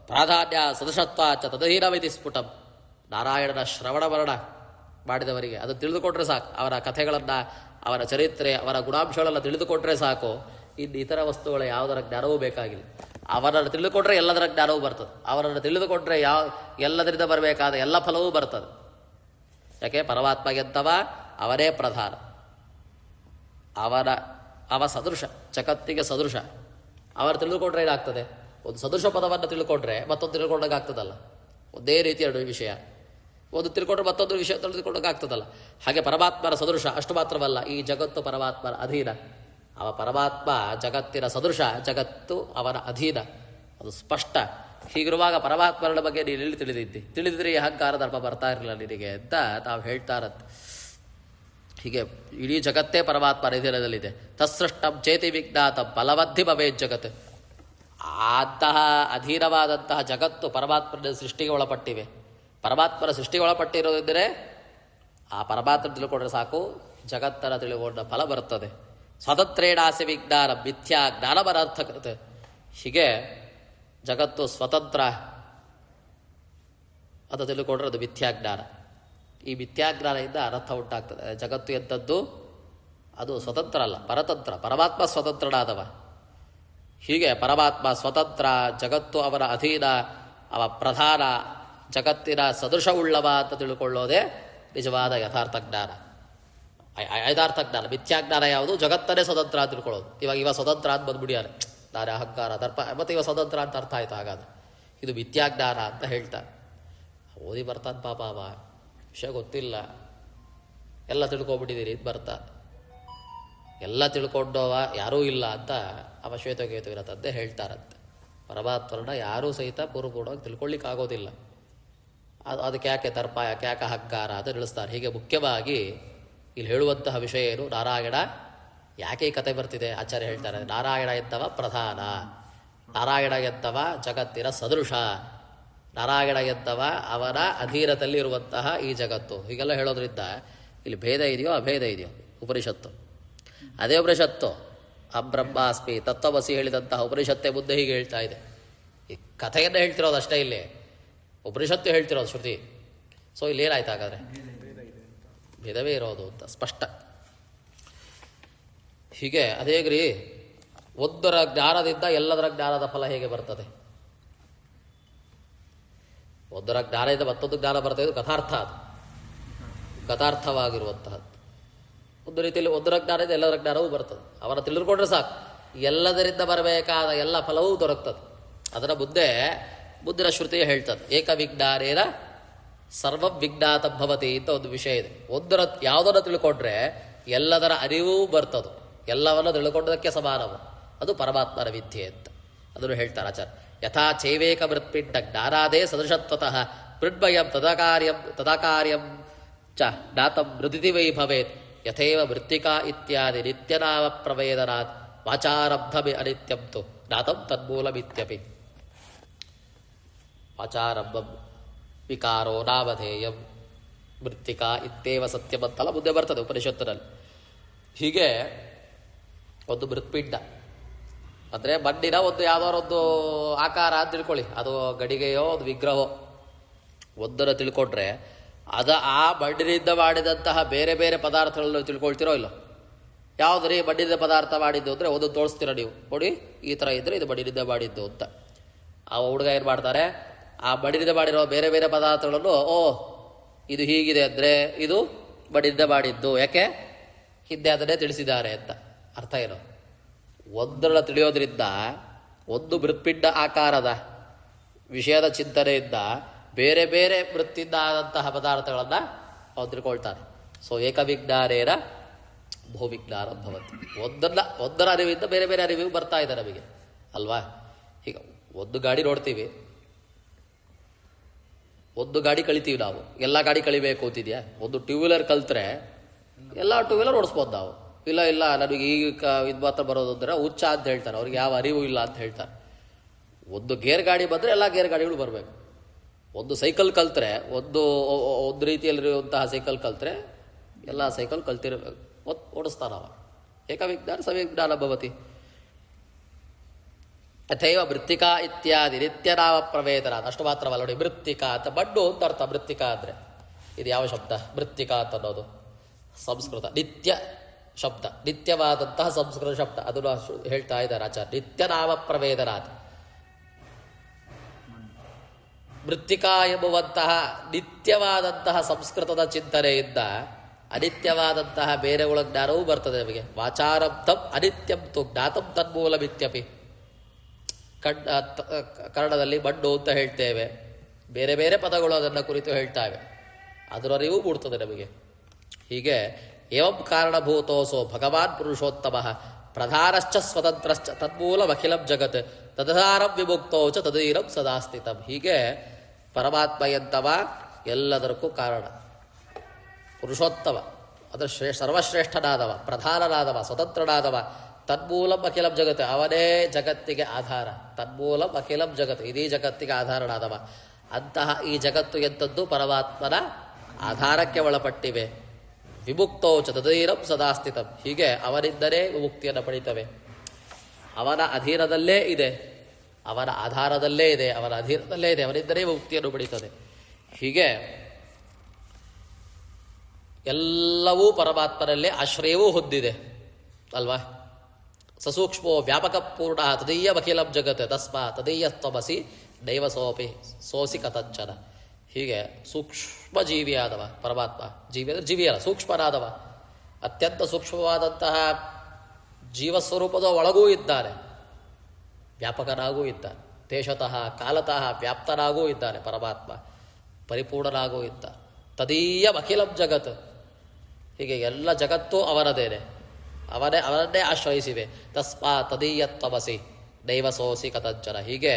ಪ್ರಾಧಾನ್ಯ ಸದೃಶತ್ವಾಚ ತದಹೀನಮಿತಿ ಸ್ಫುಟಂ. ನಾರಾಯಣನ ಶ್ರವಣ ಮರಣ ಮಾಡಿದವರಿಗೆ ಅದು ತಿಳಿದುಕೊಂಡ್ರೆ ಸಾಕು. ಅವರ ಕಥೆಗಳನ್ನು, ಅವರ ಚರಿತ್ರೆ, ಅವರ ಗುಣಾಂಶಗಳನ್ನು ತಿಳಿದುಕೊಂಡ್ರೆ ಸಾಕು. ಇನ್ನು ಇತರ ವಸ್ತುಗಳ ಯಾವುದರ ಜ್ಞಾನವೂ ಬೇಕಾಗಿಲ್ಲ. ಅವರನ್ನು ತಿಳಿದುಕೊಂಡ್ರೆ ಎಲ್ಲದರ ಜ್ಞಾನವೂ ಬರ್ತದೆ. ಅವರನ್ನು ತಿಳಿದುಕೊಂಡ್ರೆ ಎಲ್ಲದರಿಂದ ಬರಬೇಕಾದ ಎಲ್ಲ ಫಲವೂ ಬರ್ತದೆ. ಯಾಕೆ? ಪರಮಾತ್ಮಗೆಂತವ ಅವನೇ ಪ್ರಧಾನ, ಅವ ಸದೃಶ, ಜಗತ್ತಿಗೆ ಸದೃಶ. ಅವರು ತಿಳಿದುಕೊಂಡ್ರೆ ಏನಾಗ್ತದೆ? ಒಂದು ಸದೃಶ ಪದವನ್ನು ತಿಳ್ಕೊಂಡ್ರೆ ಮತ್ತೊಂದು ತಿಳ್ಕೊಂಡಾಗ ಆಗ್ತದಲ್ಲ. ಒಂದೇ ರೀತಿಯ ವಿಷಯ ಒಂದು ತಿಳ್ಕೊಂಡ್ರೆ ಮತ್ತೊಂದು ವಿಷಯ ತಿಳಿದುಕೊಂಡಾಗ ಆಗ್ತದಲ್ಲ. ಹಾಗೆ ಪರಮಾತ್ಮನ ಸದೃಶ. ಅಷ್ಟು ಮಾತ್ರವಲ್ಲ, ಈ ಜಗತ್ತು ಪರಮಾತ್ಮನ ಅಧೀನ. ಅವ ಪರಮಾತ್ಮ ಜಗತ್ತಿನ ಸದೃಶ, ಜಗತ್ತು ಅವನ ಅಧೀನ. ಅದು ಸ್ಪಷ್ಟ. ಹೀಗಿರುವಾಗ ಪರಮಾತ್ಮನ ಬಗ್ಗೆ ನೀನು ಎಲ್ಲಿ ತಿಳಿದಿದ್ರೆ ಈ ಅಹಂಕಾರ ದರ್ಪ ಬರ್ತಾ ಇರಲಿಲ್ಲ ನಿನಗೆ ಅಂತ ನಾವು ಹೇಳ್ತಾರಂತೆ. ಹೀಗೆ ಇಡೀ ಜಗತ್ತೇ ಪರಮಾತ್ಮನ ಅಧೀನದಲ್ಲಿದೆ. ತತ್ಸೃಷ್ಟಂ ಚೇತಿ ವಿಜ್ಞಾತಂ ಫಲವದ್ಧಿ ಭವೇತ್ ಜಗತ್. ಅಂತಹ ಅಧೀನವಾದಂತಹ ಜಗತ್ತು ಪರಮಾತ್ಮನ ಸೃಷ್ಟಿಗೆ ಒಳಪಟ್ಟಿವೆ. ಪರಮಾತ್ಮನ ಸೃಷ್ಟಿಗೆ ಒಳಪಟ್ಟಿರೋದಿದ್ದರೆ ಆ ಪರಮಾತ್ಮ ತಿಳ್ಕೊಂಡ್ರೆ ಸಾಕು, ಜಗತ್ತನ್ನು ತಿಳ್ಕೊಂಡ ಫಲ ಬರುತ್ತದೆ. ಸ್ವತಂತ್ರೇಣಾಸಿ ವಿಜ್ಞಾನ ಮಿಥ್ಯಾ ಜ್ಞಾನಮನರ್ಥಕತೆ. ಹೀಗೆ ಜಗತ್ತು ಸ್ವತಂತ್ರ ಅಂತ ತಿಳ್ಕೊಂಡ್ರೆ ಅದು ಮಿಥ್ಯಾಜ್ಞಾನ. ಈ ಮಿಥ್ಯಾಜ್ಞಾನದಿಂದ ಅನರ್ಥ ಉಂಟಾಗ್ತದೆ. ಜಗತ್ತು ಎಂಥದ್ದು? ಅದು ಸ್ವತಂತ್ರ ಅಲ್ಲ, ಪರತಂತ್ರ. ಪರಮಾತ್ಮ ಸ್ವತಂತ್ರನಾದವ. ಹೀಗೆ ಪರಮಾತ್ಮ ಸ್ವತಂತ್ರ, ಜಗತ್ತು ಅವನ ಅಧೀನ, ಅವ ಪ್ರಧಾನ, ಜಗತ್ತಿನ ಸದೃಶವುಳ್ಳವ ಅಂತ ತಿಳ್ಕೊಳ್ಳೋದೇ ನಿಜವಾದ ಯಥಾರ್ಥ ಜ್ಞಾನ. ಐದಾರ್ಥ ಜ್ಞಾನ. ಮಿಥ್ಯಾಜ್ಞಾನ ಯಾವುದು? ಜಗತ್ತನ್ನೇ ಸ್ವತಂತ್ರ ಅಂತ ತಿಳ್ಕೊಳ್ಳೋದು. ಇವಾಗ ಸ್ವತಂತ್ರ ಅಂತ ಬಂದ್ಬಿಡಿಯಾರೆ, ನಾನೇ ಅಹಂಕಾರ ದರ್ಪ, ಮತ್ತು ಇವಾಗ ಸ್ವತಂತ್ರ ಅಂತ ಅರ್ಥ ಆಯ್ತು. ಹಾಗಾದ್ರೆ ಇದು ಮಿಥ್ಯಾಜ್ಞಾನ ಅಂತ ಹೇಳ್ತಾರೆ. ಓದಿ ಬರ್ತಾನೆ ಪಾಪ, ಅವ ವಿಷಯ ಗೊತ್ತಿಲ್ಲ, ಎಲ್ಲ ತಿಳ್ಕೊಬಿಟ್ಟಿದ್ದೀರಿ ಇದು ಬರ್ತಾ, ಎಲ್ಲ ತಿಳ್ಕೊಂಡವ ಯಾರೂ ಇಲ್ಲ ಅಂತ ಅವ ಶ್ವೇತಕೇತುವಿನ ತಂದೆ ಹೇಳ್ತಾರಂತೆ. ಪರಮಾತ್ಮರನ್ನ ಯಾರೂ ಸಹಿತ ಪೂರ್ವಪೂರ್ಣವಾಗಿ ತಿಳ್ಕೊಳ್ಳಿಕ್ಕಾಗೋದಿಲ್ಲ. ಅದಕ್ಕೆ ಯಾಕೆ ದರ್ಪ, ಯಾಕೆ ಅಹಂಕಾರ ಅಂತ ತಿಳಿಸ್ತಾರೆ. ಹೀಗೆ ಮುಖ್ಯವಾಗಿ ಇಲ್ಲಿ ಹೇಳುವಂತಹ ವಿಷಯ ಏನು? ನಾರಾಯಣ ಯಾಕೆ ಈ ಕತೆ ಬರ್ತಿದೆ ಆಚಾರ್ಯ ಹೇಳ್ತಾರೆ. ನಾರಾಯಣ ಎಂದವ ಪ್ರಧಾನ, ನಾರಾಯಣ ಎಂದವ ಜಗತ್ತಿನ ಸದೃಶ, ನಾರಾಯಣ ಎಂದವ ಅವನ ಅಧೀನದಲ್ಲಿ ಇರುವಂತಹ ಈ ಜಗತ್ತು. ಹೀಗೆಲ್ಲ ಹೇಳೋದ್ರಿಂದ ಇಲ್ಲಿ ಭೇದ ಇದೆಯೋ ಅಭೇದ ಇದೆಯೋ? ಉಪನಿಷತ್ತು ಅದೇ ಉಪನಿಷತ್ತು ಅಬ್ರಹ್ಮಾಸ್ಮಿ ತತ್ವಮಸಿ ಹೇಳಿದಂತಹ ಉಪನಿಷತ್ತೆ ಮುಂದೆ ಹೀಗೆ ಹೇಳ್ತಾ ಇದೆ. ಈ ಕಥೆಯನ್ನು ಹೇಳ್ತಿರೋದು ಅಷ್ಟೇ, ಇಲ್ಲಿ ಉಪನಿಷತ್ತು ಹೇಳ್ತಿರೋದು ಶ್ರುತಿ. ಸೊ ಇಲ್ಲಿ ಏನಾಯ್ತು ಹಾಗಾದರೆ? ಭೇದವೇ ಇರೋದು ಅಂತ ಸ್ಪಷ್ಟ. ಹೀಗೆ ಅದೇಗ್ರಿ, ಒಂದರ ಜ್ಞಾನದಿಂದ ಎಲ್ಲದರ ಜ್ಞಾನದ ಫಲ ಹೇಗೆ ಬರ್ತದೆ? ಒಂದರ ಜ್ಞಾನದಿಂದ ಮತ್ತೊಂದು ಜ್ಞಾನ ಬರ್ತದೆ, ಇದು ಕಥಾರ್ಥ. ಅದು ಕಥಾರ್ಥವಾಗಿರುವಂತಹದ್ದು. ಒಂದು ರೀತಿಯಲ್ಲಿ ಒಂದರ ಜ್ಞಾನದಿಂದ ಎಲ್ಲದರ ಜ್ಞಾನವೂ ಬರ್ತದೆ. ಅವರ ತಿಳಿದುಕೊಂಡ್ರೆ ಸಾಕು, ಎಲ್ಲದರಿಂದ ಬರಬೇಕಾದ ಎಲ್ಲ ಫಲವೂ ದೊರಕ್ತದೆ. ಅದರ ಮುಂದಿನ ಶ್ರುತಿಯೇ ಹೇಳ್ತದೆ, ಏಕವಿಜ್ಞಾನೇನ ಸರ್ವ ವಿಜ್ಞಾತ ಭವತಿ ಅಂತ ಒಂದು ವಿಷಯ ಇದೆ. ಯಾವುದನ್ನು ತಿಳ್ಕೊಂಡ್ರೆ ಎಲ್ಲದರ ಅರಿವೂ ಬರ್ತದೆ, ಎಲ್ಲವನ್ನು ತಿಳ್ಕೊಂಡದಕ್ಕೆ ಸಮಾನವು. ಅದು ಪರಮಾತ್ಮನ ವಿದ್ಯೆ ಅಂತ ಅದನ್ನು ಹೇಳ್ತಾರೆ ಆಚಾರ್ಯ. ಯಥಾ ಚೈವೇಕ ಮೃತ್ಪಿಂಡ ಜ್ಞಾನಾದೇ ಸದೃಶತ್ವತಃ ಮೃಡ್ಮಯಂ ತದಾಕಾರ್ಯಂ ಚ ಜ್ಞಾತಂ ಮೃದಿತಿ ವೈ ಭವೇತ್ ಯಥೇವ ಮೃತ್ತಿಕಾ ಇತ್ಯಾದಿ ನಿತ್ಯನಾಮ ಪ್ರವೇದನಾತ್ ವಾಚಾರಬ್ಧಮಿ ಅನಿತ್ಯಂ ತು ಜ್ಞಾತಂ ತನ್ಮೂಲಮಿತ್ಯಪಿ. ವಾಚಾರಬ್ಧಂ ವಿಕಾರೋ ನಾಮಧೇಯಂ ಮೃತ್ತಿಕಾ ಇತ್ತೇವ ಸತ್ಯಂ ಅಂತಲ್ಲ ಮುಂದೆ ಬರ್ತದೆ ಉಪನಿಷತ್ತಿನಲ್ಲಿ. ಹೀಗೆ ಒಂದು ಮೃತ್ಪಿಂಡ ಅಂದರೆ ಮಣ್ಣಿನ ಒಂದು ಯಾವುದಾರೊಂದು ಆಕಾರ ಅಂತ ತಿಳ್ಕೊಳ್ಳಿ, ಅದು ಗಡಿಗೆಯೋ ಒಂದು ವಿಗ್ರಹವೋ, ಒಂದನ್ನು ತಿಳ್ಕೊಂಡ್ರೆ ಆ ಮಣ್ಣಿನಿಂದ ಮಾಡಿದಂತಹ ಬೇರೆ ಬೇರೆ ಪದಾರ್ಥಗಳನ್ನು ತಿಳ್ಕೊಳ್ತಿರೋ ಇಲ್ಲೋ? ಯಾವುದ್ರಿ ಮಣ್ಣಿನಿಂದ ಪದಾರ್ಥ ಮಾಡಿದ್ದು ಅಂದರೆ ಒಂದು ತೋರಿಸ್ತೀರ ನೀವು, ನೋಡಿ ಈ ಥರ ಇದ್ದರೆ ಇದು ಮಣ್ಣಿನಿಂದ ಮಾಡಿದ್ದು ಅಂತ. ಆ ಹುಡುಗ ಏನು ಮಾಡ್ತಾರೆ, ಆ ಮಣ್ಣಿನಿಂದ ಮಾಡಿರೋ ಬೇರೆ ಬೇರೆ ಪದಾರ್ಥಗಳನ್ನು, ಇದು ಹೀಗಿದೆ ಅಂದರೆ ಇದು ಮಣ್ಣಿನಿಂದ ಮಾಡಿದ್ದು, ಯಾಕೆ ಹಿಂದೆ ಅದನ್ನೇ ತಿಳಿಸಿದ್ದಾರೆ ಅಂತ. ಅರ್ಥ ಏನು? ಒಂದನ್ನು ತಿಳಿಯೋದ್ರಿಂದ ಒಂದು ಮೃತ್ಪಿಂಡ ಆಕಾರದ ವಿಷಯದ ಚಿಂತನೆಯಿಂದ ಬೇರೆ ಬೇರೆ ವೃತ್ತಿಯಿಂದ ಆದಂತಹ ಪದಾರ್ಥಗಳನ್ನು ಅವ್ರು ತಿಳ್ಕೊಳ್ತಾರೆ. ಸೊ ಏಕವಿಜ್ಞಾನೇನ ಬಹುವಿಜ್ಞಾನ ಭವತಿ. ಒಂದರ ಅರಿವಿಂದ ಬೇರೆ ಬೇರೆ ಅರಿವು ಬರ್ತಾ ಇದೆ ನಮಗೆ ಅಲ್ವಾ? ಈಗ ಒಂದು ಗಾಡಿ ನೋಡ್ತೀವಿ, ಒಂದು ಗಾಡಿ ಕಲಿತೀವಿ ನಾವು, ಎಲ್ಲ ಗಾಡಿ ಕಲಿಬೇಕು ಅಂತಿದ್ಯಾ? ಒಂದು ಟೂ ವೀಲರ್ ಕಲ್ತ್ರೆ ಎಲ್ಲ ಟೂ ವೀಲರ್ ಓಡಿಸ್ಬೋದು ನಾವು. ಇಲ್ಲ ನನಗೆ ಈಗ ಇದು ಮಾತ್ರ ಬರೋದು ಅಂದರೆ ಹುಚ್ಚ ಅಂತ ಹೇಳ್ತಾರೆ, ಅವ್ರಿಗೆ ಯಾವ ಅರಿವು ಇಲ್ಲ ಅಂತ ಹೇಳ್ತಾರೆ. ಒಂದು ಗೇರ್ ಗಾಡಿ ಬಂದರೆ ಎಲ್ಲ ಗೇರ್ ಗಾಡಿಗಳು ಬರಬೇಕು. ಒಂದು ಸೈಕಲ್ ಕಲ್ತ್ರೆ ಒಂದು ರೀತಿಯಲ್ಲಿರುವಂತಹ ಸೈಕಲ್ ಕಲ್ತ್ರೆ ಎಲ್ಲ ಸೈಕಲ್ ಕಲ್ತಿರಬೇಕು, ಓಡಿಸ್ತಾನವ. ಏಕವಿಜ್ಞಾನ ಸವಿಜ್ಞಾನ ಭವತಿ. ಅಥೈವ ಮೃತ್ತಿಕಾ ಇತ್ಯಾದಿ ನಿತ್ಯನಾಮ ಪ್ರವೇದನ. ಅಷ್ಟು ಮಾತ್ರವಲ್ಲ ನೋಡಿ, ಮೃತ್ತಿಕಾ ಅಂತ ಬಡ್ಡು ಅಂತ ಅರ್ಥ. ಮೃತ್ತಿಕಾ ಅಂದರೆ ಇದು ಯಾವ ಶಬ್ದ? ಮೃತ್ತಿಕಾ ಅಂತ ಅನ್ನೋದು ಸಂಸ್ಕೃತ ನಿತ್ಯ ಶಬ್ದ, ನಿತ್ಯವಾದಂತಹ ಸಂಸ್ಕೃತ ಶಬ್ದ. ಅದನ್ನು ಹೇಳ್ತಾ ಇದ್ದಾರೆ ಆಚಾರ್ಯ. ನಿತ್ಯನಾಮ ಪ್ರವೇದನಾಥ. ಮೃತ್ತಿಕಾ ಎಂಬುವಂತಹ ನಿತ್ಯವಾದಂತಹ ಸಂಸ್ಕೃತದ ಚಿಂತನೆಯಿಂದ ಅನಿತ್ಯವಾದಂತಹ ಬೇರೆಗಳ ಜ್ಞಾನವೂ ಬರ್ತದೆ ನಮಗೆ. ವಾಚಾರಬ್ಧಂ ಅನಿತ್ಯಂ ತು ಜ್ಞಾತಂ ತನ್ಮೂಲಮಿತ್ಯಪಿ. ಕನ್ನಡದಲ್ಲಿ ಮಣ್ಣು ಅಂತ ಹೇಳ್ತೇವೆ, ಬೇರೆ ಬೇರೆ ಪದಗಳು ಅದನ್ನು ಕುರಿತು ಹೇಳ್ತಾವೆ, ಅದರ ಅರಿವು ಮೂಡ್ತದೆ ನಮಗೆ. ಹೀಗೆ ಏವಂ ಕಾರಣಭೂತೋಸೋ ಭಗವಾನ್ ಪುರುಷೋತ್ತಮ ಪ್ರಧಾನಶ್ಚ ಸ್ವತಂತ್ರಶ್ಚ ತನ್ಮೂಲಮಖಿಲಂ ಜಗತ್ ತದಧಾರಂ ವಿಮುಕ್ತೋ ಚ ತದೀರಂ ಸದಾ ಸ್ಥಿತಂ. ಹೀಗೆ ಪರಮಾತ್ಮ ಎಂತವ ಎಲ್ಲದಕ್ಕೂ ಕಾರಣ, ಪುರುಷೋತ್ತಮ, ಅದರ ಸರ್ವಶ್ರೇಷ್ಠನಾದವ, ಪ್ರಧಾನನಾದವ, ಸ್ವತಂತ್ರನಾದವ. ತನ್ಮೂಲಂ ಅಖಿಲಂ ಜಗತ್, ಅವನೇ ಜಗತ್ತಿಗೆ ಆಧಾರ. ತನ್ಮೂಲಂ ಅಖಿಲಂ ಜಗತ್, ಇದೀ ಜಗತ್ತಿಗೆ ಆಧಾರನಾದವ. ಅಂತಹ ಈ ಜಗತ್ತು ಎಂಥದ್ದು? ಪರಮಾತ್ಮನ ಆಧಾರಕ್ಕೆ ಒಳಪಟ್ಟಿವೆ. ವಿಮುಕ್ತೋ ಚ ತದೀರಂ ಸದಾ ಸ್ಥಿತಂ. ಹೀಗೆ ಅವನಿಂದಲೇ ವಿಮುಕ್ತಿಯನ್ನು ಪಡಿತವೆ. ಅವನ ಅಧೀನದಲ್ಲೇ ಇದೆ, ಅವನ ಆಧಾರದಲ್ಲೇ ಇದೆ, ಅವನ ಅಧೀನದಲ್ಲೇ ಇದೆ, ಅವನಿಂದಲೇ ಮುಕ್ತಿಯನ್ನು ಪಡಿತದೆ. ಹೀಗೆ ಎಲ್ಲವೂ ಪರಮಾತ್ಮನಲ್ಲೇ ಆಶ್ರಯವೂ ಹೊಂದಿದೆ ಅಲ್ವಾ? ಸಸೂಕ್ಷ್ಮೋ ವ್ಯಾಪಕ ಪೂರ್ಣ ತದೀಯ ಅಖಿಲಂ ಜಗತ್ ತಸ್ಮಾ ತದೀಯ ತ್ವಮಸಿ ನೈವ ಸೋಸಿ ಕಥಂಚನ. ಹೀಗೆ ಸೂಕ್ಷ್ಮ ಜೀವಿಯಾದವ ಪರಮಾತ್ಮ. ಜೀವಿ ಅಂದರೆ ಜೀವಿಯಲ್ಲ, ಸೂಕ್ಷ್ಮನಾದವ. ಅತ್ಯಂತ ಸೂಕ್ಷ್ಮವಾದಂತಹ ಜೀವಸ್ವರೂಪದ ಒಳಗೂ ಇದ್ದಾನೆ, ವ್ಯಾಪಕನಾಗೂ ಇದ್ದಾನೆ, ದೇಶತಃ ಕಾಲತಃ ವ್ಯಾಪ್ತನಾಗೂ ಇದ್ದಾನೆ ಪರಮಾತ್ಮ, ಪರಿಪೂರ್ಣನಾಗೂ ಇದ್ದ. ತದೀಯಂ ಅಖಿಲಂ ಜಗತ್, ಹೀಗೆ ಎಲ್ಲ ಜಗತ್ತೂ ಅವನದೇನೆ, ಅವನನ್ನೇ ಆಶ್ರಯಿಸಿವೆ. ತಸ್ಮಾ ತದೀಯತ್ವಮಸಿ ದೈವಸೋಸಿ ಕಥಂಚನ, ಹೀಗೆ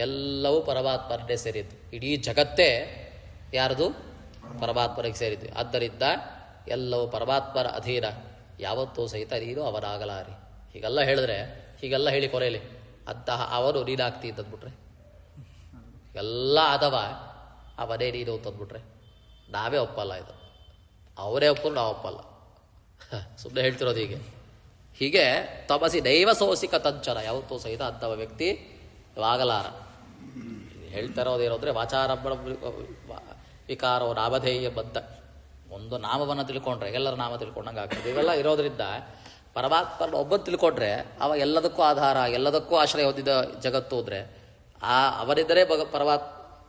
ಎಲ್ಲವೂ ಪರಮಾತ್ಮನೇ ಸೇರಿದ್ದು. ಇಡೀ ಜಗತ್ತೇ ಯಾರದು? ಪರಮಾತ್ಮನಿಗೆ ಸೇರಿದ್ದು. ಆದ್ದರಿಂದ ಎಲ್ಲವೂ ಪರಮಾತ್ಮನ ಅಧೀನ, ಯಾವತ್ತೂ ಸಹಿತ ನೀನು ಅವನಾಗಲಾರಿ. ಹೀಗೆಲ್ಲ ಹೇಳಿದ್ರೆ, ಹೀಗೆಲ್ಲ ಹೇಳಿ ಕೊನೆಯಲ್ಲಿ ಅಂತಹ ಅವನು ನೀನಾಗ್ತಿ ಅಂತಂದ್ಬಿಟ್ರೆ, ಎಲ್ಲ ಆದವ ಅವನೇ ನೀನು ಅಂತಂದ್ಬಿಟ್ರೆ ನಾವೇ ಒಪ್ಪಲ್ಲ. ಇದು ಅವರೇ ಒಪ್ಪಲು ನಾವು ಒಪ್ಪಲ್ಲ, ಸುಮ್ಮನೆ ಹೇಳ್ತಿರೋದು ಹೀಗೆ. ಹೀಗೆ ತಮಸಿ ದೈವ ಸೋಸಿ ಕಥಂಚನ, ಯಾವತ್ತೂ ಸಹಿತ ಅಂಥವ ವ್ಯಕ್ತಿ ಆಗಲಾರ. ಹೇಳ್ತಾ ಇರೋದೇನು ಅಂದರೆ ವಾಚಾರಂಭ ವಿಕಾರೋ ನಾಮಧೇಯ ಬದ್ಧ. ಒಂದು ನಾಮವನ್ನು ತಿಳ್ಕೊಂಡ್ರೆ ಎಲ್ಲರ ನಾಮ ತಿಳ್ಕೊಂಡಂಗೆ ಆಗ್ತದೆ. ಇವೆಲ್ಲ ಇರೋದ್ರಿಂದ ಪರಮಾತ್ಮನ ಒಬ್ಬನ್ನು ತಿಳ್ಕೊಂಡ್ರೆ ಅವ ಎಲ್ಲದಕ್ಕೂ ಆಧಾರ, ಎಲ್ಲದಕ್ಕೂ ಆಶ್ರಯ ಹೊಂದಿದ ಜಗತ್ತು ಅಂದರೆ ಅವನಿದ್ದರೆ